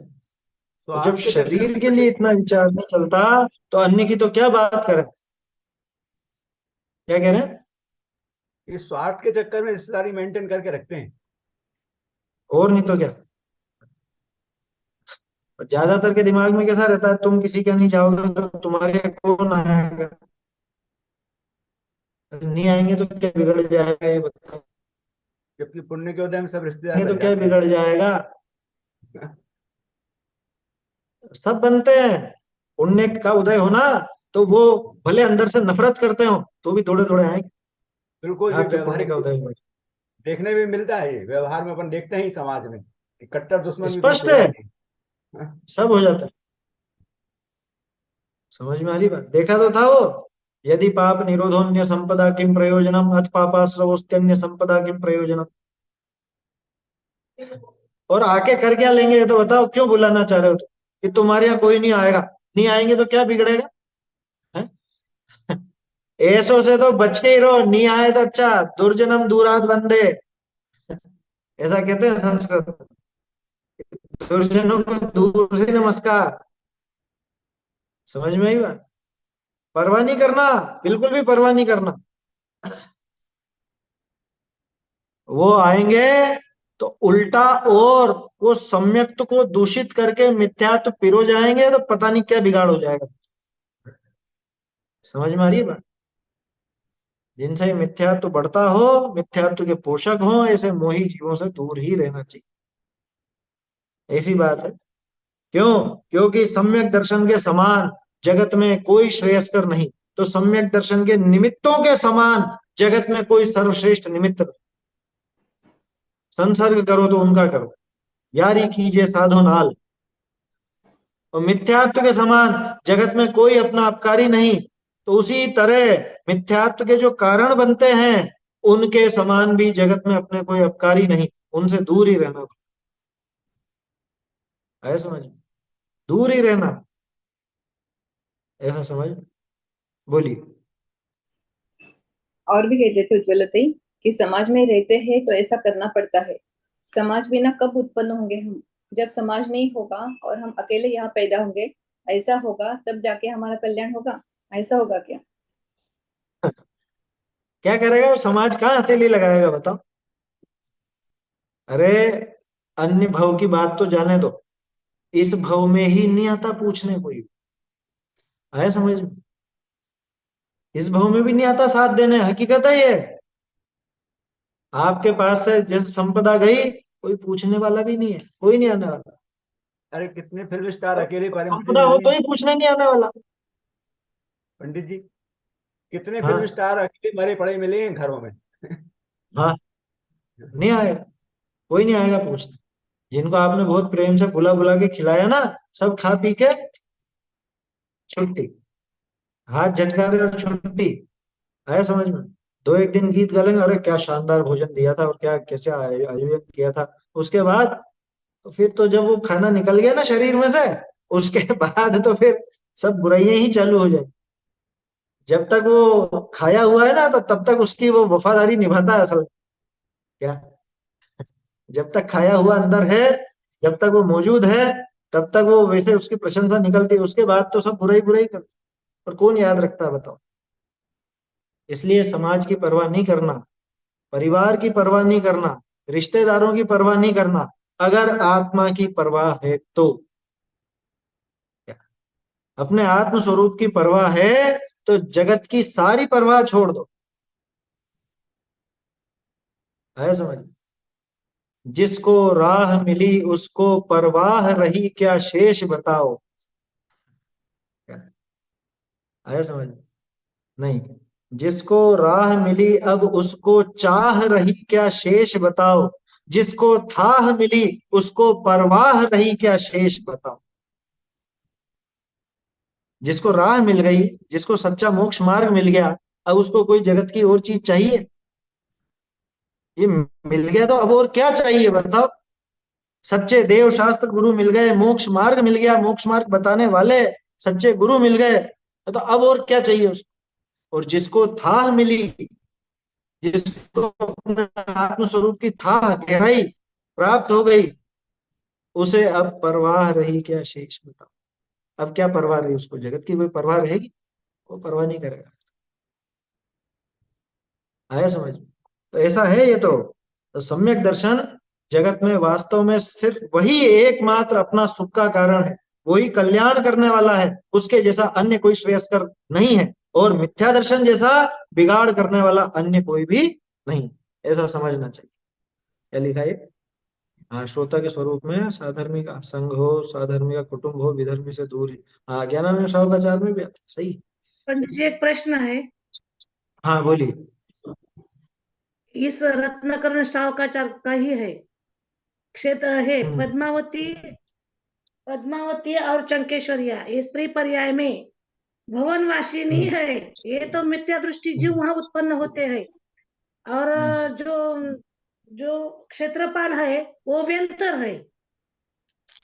[SPEAKER 1] तो जब
[SPEAKER 2] स्वार्थ के चक्कर
[SPEAKER 1] शरीर
[SPEAKER 2] में
[SPEAKER 1] के लिए इतना विचार नहीं चलता तो अन्य की तो क्या बात करें। क्या कह रहे हैं?
[SPEAKER 2] इस स्वार्थ के चक्कर में रिश्तेदारी मेंटेन करके रखते हैं।
[SPEAKER 1] और नहीं तो क्या। और ज्यादातर के दिमाग में कैसा रहता है, तुम किसी के नहीं जाओगे तो तुम्हारे यहाँ कौन आएगा, नहीं आएंगे तो क्या बिगड़ जाएगा, ये बताओ।
[SPEAKER 2] जबकि पुण्य के उदय में सब रिश्तेदार
[SPEAKER 1] आएंगे तो
[SPEAKER 2] बन
[SPEAKER 1] क्या
[SPEAKER 2] जाते हैं।
[SPEAKER 1] बिगड़ जाएगा। सब बनते हैं। पुण्य का उदय होना तो वो भले अंदर से नफरत करते हो तो भी थोड़े थोड़े आएंगे।
[SPEAKER 2] बिल्कुल, ये
[SPEAKER 1] आपके पुण्य
[SPEAKER 2] व्यवहारिक
[SPEAKER 1] का उदय हुआ।
[SPEAKER 2] देखने में मिलता है, ये व्यवहार में अपन देखते हैं ही समाज में कि कट्टर दुश्मन भी दोस्त
[SPEAKER 1] स्पष्ट
[SPEAKER 2] हो
[SPEAKER 1] है,
[SPEAKER 2] जाते हैं।
[SPEAKER 1] सब हो जाता है। समझ में आ रही बात? देखा तो था वो, यदि पाप निरोधोन्य संपदा किम प्रयोजनम, अथ पापाश्रवोस्त्यन्य संपदा किम प्रयोजनम। और आके कर क्या लेंगे ये तो बताओ, क्यों बुलाना चाह रहे हो तो, कि तुम्हारे यहाँ कोई नहीं आएगा, नहीं आएंगे तो क्या बिगड़ेगा है? ऐसो से तो बच के ही रहो, नहीं आए तो अच्छा, दुर्जनम दूरात बंदे, ऐसा कहते हैं संस्कृत में। दुर्जनों को दूर से नमस्कार। समझ में आई बात? परवाह नहीं करना, बिल्कुल भी परवाह नहीं करना। वो आएंगे तो उल्टा, और वो सम्यक्त को दूषित करके मिथ्यात्व पिरो जाएंगे तो पता नहीं क्या बिगाड़ हो जाएगा। समझ में आ रही है बात? जिनसे मिथ्यात्व बढ़ता हो, मिथ्यात्व के पोषक हो, ऐसे मोही जीवों से दूर ही रहना चाहिए। ऐसी बात है। क्यों? क्योंकि सम्यक दर्शन के समान जगत में कोई श्रेयस्कर नहीं, तो सम्यक दर्शन के निमित्तों के समान जगत में कोई सर्वश्रेष्ठ निमित्त नहीं। संसर्ग करो तो उनका करो, यारी कीजिए साधो नाल। और मिथ्यात्व के समान जगत में कोई अपना अपकारी नहीं, तो उसी तरह मिथ्यात्व के जो कारण बनते हैं उनके समान भी जगत में अपने कोई अपकारी नहीं, उनसे दूर ही रहना है, समझ, दूर ही रहना, ऐसा समझ। बोलिए।
[SPEAKER 7] और भी कहते थे उज्ज्वलते कि समाज में रहते हैं तो ऐसा करना पड़ता है। समाज बिना कब उत्पन्न होंगे हम? जब समाज नहीं होगा और हम अकेले यहाँ पैदा होंगे, ऐसा होगा तब जाके हमारा कल्याण होगा। ऐसा होगा क्या?
[SPEAKER 1] क्या करेगा वो? समाज कहाँ हथेली लगाएगा बताओ? अरे अन्य भव की बात तो जाने दो, इस भव में ही नहीं आता पूछने कोई, आया समझ में? इस भव में भी नहीं आता साथ देने, हकीकत है ये। आपके पास से जैसे संपदा गई, कोई पूछने वाला भी नहीं है, कोई नहीं आने वाला।
[SPEAKER 2] अरे कितने फिल्म स्टार अकेले पड़े
[SPEAKER 1] संपदा हो
[SPEAKER 2] मिले
[SPEAKER 1] तो
[SPEAKER 2] हैं
[SPEAKER 1] ही पूछने नहीं आने वाला।
[SPEAKER 2] पंडित जी। कितने फिल्म
[SPEAKER 1] हाँ
[SPEAKER 2] स्टार अकेले मरे पड़े मिले हैं घरों में।
[SPEAKER 1] हाँ, नहीं आएगा, कोई नहीं आएगा पूछने। जिनको आपने बहुत प्रेम से बुला बुला के खिलाया ना, सब खा पी के छुट्टी, हाथ झटकारे और छुट्टी, आया समझ में? दो एक दिन गीत गालेंगे, अरे क्या शानदार भोजन दिया था और क्या कैसे आयोजन किया था। उसके बाद फिर तो जब वो खाना निकल गया ना शरीर में से, उसके बाद तो फिर सब बुराइयां ही चालू हो जाए। जब तक वो खाया हुआ है ना, तो तब तक उसकी वो वफादारी निभाता है असल, क्या, जब तक खाया हुआ अंदर है, जब तक वो मौजूद है, तब तक वो वैसे उसकी प्रशंसा निकलती है। उसके बाद तो सब बुराई बुराई करते, और कौन याद रखता है बताओ? इसलिए समाज की परवाह नहीं करना, परिवार की परवाह नहीं करना, रिश्तेदारों की परवाह नहीं करना, अगर आत्मा की परवाह है तो। अपने आत्म स्वरूप की परवाह है तो जगत की सारी परवाह छोड़ दो, है समझ? जिसको राह मिली उसको परवाह रही क्या शेष बताओ, है समझ? नहीं, जिसको राह मिली अब उसको चाह रही क्या शेष बताओ, जिसको थाह मिली उसको परवाह रही क्या शेष बताओ। जिसको राह मिल गई, जिसको सच्चा मोक्ष मार्ग मिल गया, अब उसको कोई जगत की और चीज चाहिए? ये मिल गया तो अब और क्या चाहिए बताओ? सच्चे देव शास्त्र गुरु मिल गए, मोक्ष मार्ग मिल गया, मोक्ष मार्ग बताने वाले सच्चे गुरु मिल गए, तो अब और क्या चाहिए उसको? और जिसको थाह मिली, जिसको अपने आत्म स्वरूप की थाह गहराई प्राप्त हो गई, उसे अब परवाह रही क्या शेष बताओ। अब क्या परवाह रही उसको? जगत की कोई परवाह रहेगी? वो परवाह नहीं करेगा, आया समझ में? तो ऐसा है ये तो सम्यक दर्शन जगत में वास्तव में सिर्फ वही एकमात्र अपना सुख का कारण है, वही कल्याण करने वाला है, उसके जैसा अन्य कोई श्रेयस्कर नहीं है, और मिथ्या दर्शन जैसा बिगाड़ करने वाला अन्य कोई भी नहीं, ऐसा समझना चाहिए। क्या लिखा है? हाँ, श्रोता के स्वरूप में साधर्मी का संग हो, साधर्मी का कुटुंब हो, विधर्मी से दूर ही। हाँ, ज्ञानानंद साहब में भी आता है, सही।
[SPEAKER 10] पंडित जी एक प्रश्न है।
[SPEAKER 1] हाँ बोलिए।
[SPEAKER 10] इस रत्नाकर्ण सावकाचार का ही है, क्षेत्र है पद्मावती, पद्मावती और चंकेश्वरिया, ये स्त्री पर्याय में भवनवासिनी है। ये तो मिथ्या दृष्टि जीव वहां उत्पन्न होते हैं, और जो जो क्षेत्रपाल है वो व्यंतर है,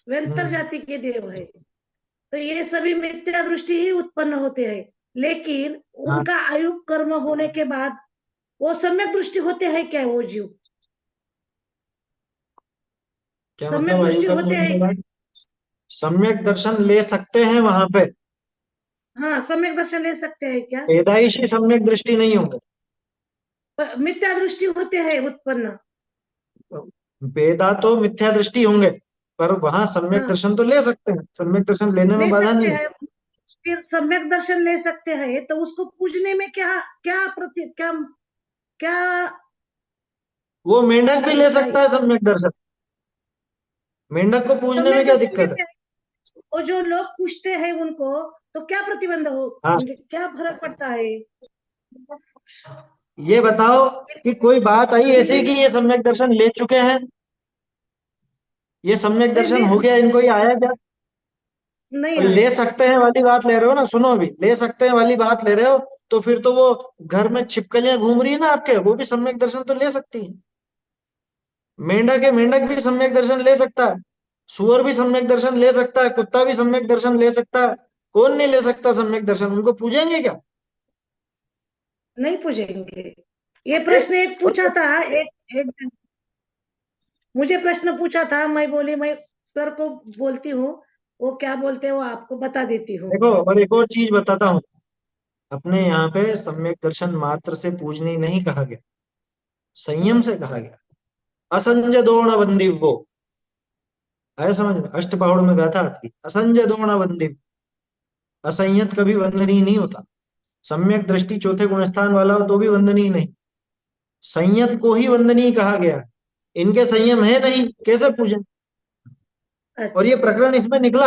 [SPEAKER 10] व्यंतर जाति के देव है। तो ये सभी मिथ्या दृष्टि ही उत्पन्न होते हैं, लेकिन उनका आयु कर्म होने के बाद वो सम्यक दृष्टि होते हैं क्या वो जीव?
[SPEAKER 1] क्या
[SPEAKER 10] सम्यक
[SPEAKER 1] मतलब आयु
[SPEAKER 10] दृष्टि
[SPEAKER 1] कर्म
[SPEAKER 10] होते
[SPEAKER 1] होने के
[SPEAKER 10] हैं?
[SPEAKER 1] बाद सम्यक दर्शन ले सकते हैं वहां पे?
[SPEAKER 10] हाँ, सम्यक दर्शन ले सकते हैं क्या?
[SPEAKER 1] पैदाइशी सम्यक दृष्टि नहीं होंगे,
[SPEAKER 10] मिथ्या दृष्टि होते हैं उत्पन्न।
[SPEAKER 1] वेदा तो मिथ्या दृष्टि होंगे, पर वहां सम्यक दर्शन तो ले सकते हैं, सम्यक दर्शन लेने में
[SPEAKER 10] ले
[SPEAKER 1] बाधा
[SPEAKER 10] सकते
[SPEAKER 1] नहीं है।
[SPEAKER 10] हैं, फिर सम्यक दर्शन ले सकते हैं, तो उसको पूजने में क्या क्या क्या क्या?
[SPEAKER 1] वो मेंढक भी ले सकता है सम्यक दर्शन, मेंढक को पूजने में
[SPEAKER 10] सम्यक
[SPEAKER 1] क्या
[SPEAKER 10] दर्शन
[SPEAKER 1] दिक्कत है?
[SPEAKER 10] वो जो लोग पूछते हैं उनको, तो क्या प्रतिबंध हो,
[SPEAKER 1] हाँ,
[SPEAKER 10] क्या फर्क पड़ता है?
[SPEAKER 1] ये बताओ कि कोई बात आई ऐसी कि ये सम्यक दर्शन ले चुके हैं, ये सम्यक दर्शन हो गया इनको, ये आया क्या?
[SPEAKER 10] नहीं
[SPEAKER 1] और ले
[SPEAKER 10] आएगा।
[SPEAKER 1] सकते हैं वाली बात ले रहे हो ना, सुनो अभी, ले सकते हैं वाली बात ले रहे हो, तो फिर तो वो घर में छिपकलियां घूम रही है ना आपके, वो भी सम्यक दर्शन तो ले सकती है। मेंढक है, मेंढक भी सम्यक दर्शन ले सकता है, सुअर भी सम्यक दर्शन ले सकता है, कुत्ता भी सम्यक दर्शन ले सकता है। कौन नहीं ले सकता सम्यक दर्शन? उनको पूजेंगे क्या?
[SPEAKER 10] नहीं पूछेंगे। ये प्रश्न एक पूछा था, एक मुझे प्रश्न पूछा था, मैं बोली मैं सर को बोलती हूँ, वो क्या बोलते हैं वो आपको बता देती हूँ।
[SPEAKER 1] देखो, और एक और चीज बताता हूँ, अपने यहाँ पे सम्यक दर्शन मात्र से पूजनी नहीं कहा गया, संयम से कहा गया। असंजय दोण बंदी वो आया समझ में, अष्टपहड़ में गाथा आती है, असंजय दोण बंदी। असंयत कभी वंदनीय नहीं होता। सम्यक दृष्टि चौथे गुण स्थान वाला हो तो भी वंदनीय नहीं, संयत को ही वंदनीय कहा गया है। इनके संयम है नहीं, कैसे पूजें? और ये
[SPEAKER 10] अच्छा।
[SPEAKER 1] प्रकरण इसमें निकला,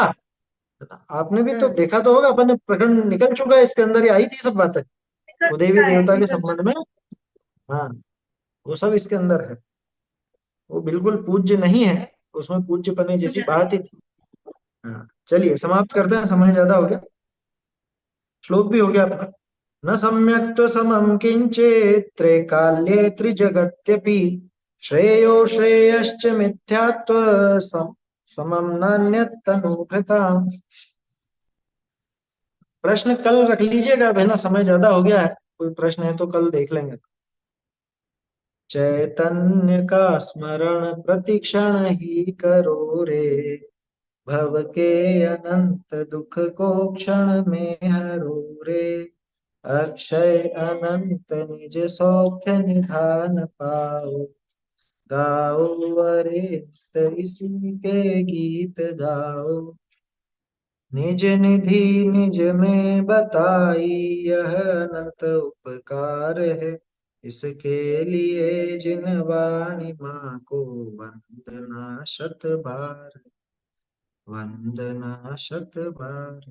[SPEAKER 1] आपने भी तो
[SPEAKER 10] हाँ,
[SPEAKER 1] देखा तो होगा, अपन प्रकरण निकल चुका है इसके अंदर, ही आई थी सब बातें कुदेवी
[SPEAKER 10] निकलता है,
[SPEAKER 1] देवता के
[SPEAKER 10] निकलता
[SPEAKER 1] संबंध में। हाँ, वो सब इसके अंदर है। वो बिल्कुल पूज्य नहीं है, उसमें पूज्य पने जैसी बात ही नहीं। हाँ, चलिए समाप्त करते हैं, समय ज्यादा हो गया, श्लोक भी हो गया अपना। न सम्यक् त्व समं किंचेत् त्रैकाल्ये त्रिजगत्यपि श्रेयो श्रेयश्च मिथ्यात्व समं नान्यत्तनुभृताम्। प्रश्न कल रख लीजिएगा, अब है ना, समय ज्यादा हो गया है, कोई प्रश्न है तो कल देख लेंगे। चैतन्य का स्मरण प्रतिक्षण ही करो रे, भव के अनंत दुख को क्षण में हरो रे, अक्षय अनंत निज सौख्य निधान पाओ, गाओ अरित इसी के गीत गाओ, निज निधि निज में बताई यह अनंत उपकार है, इसके लिए जिन वाणी माँ को वंदना शत बार, वंदना शत बार।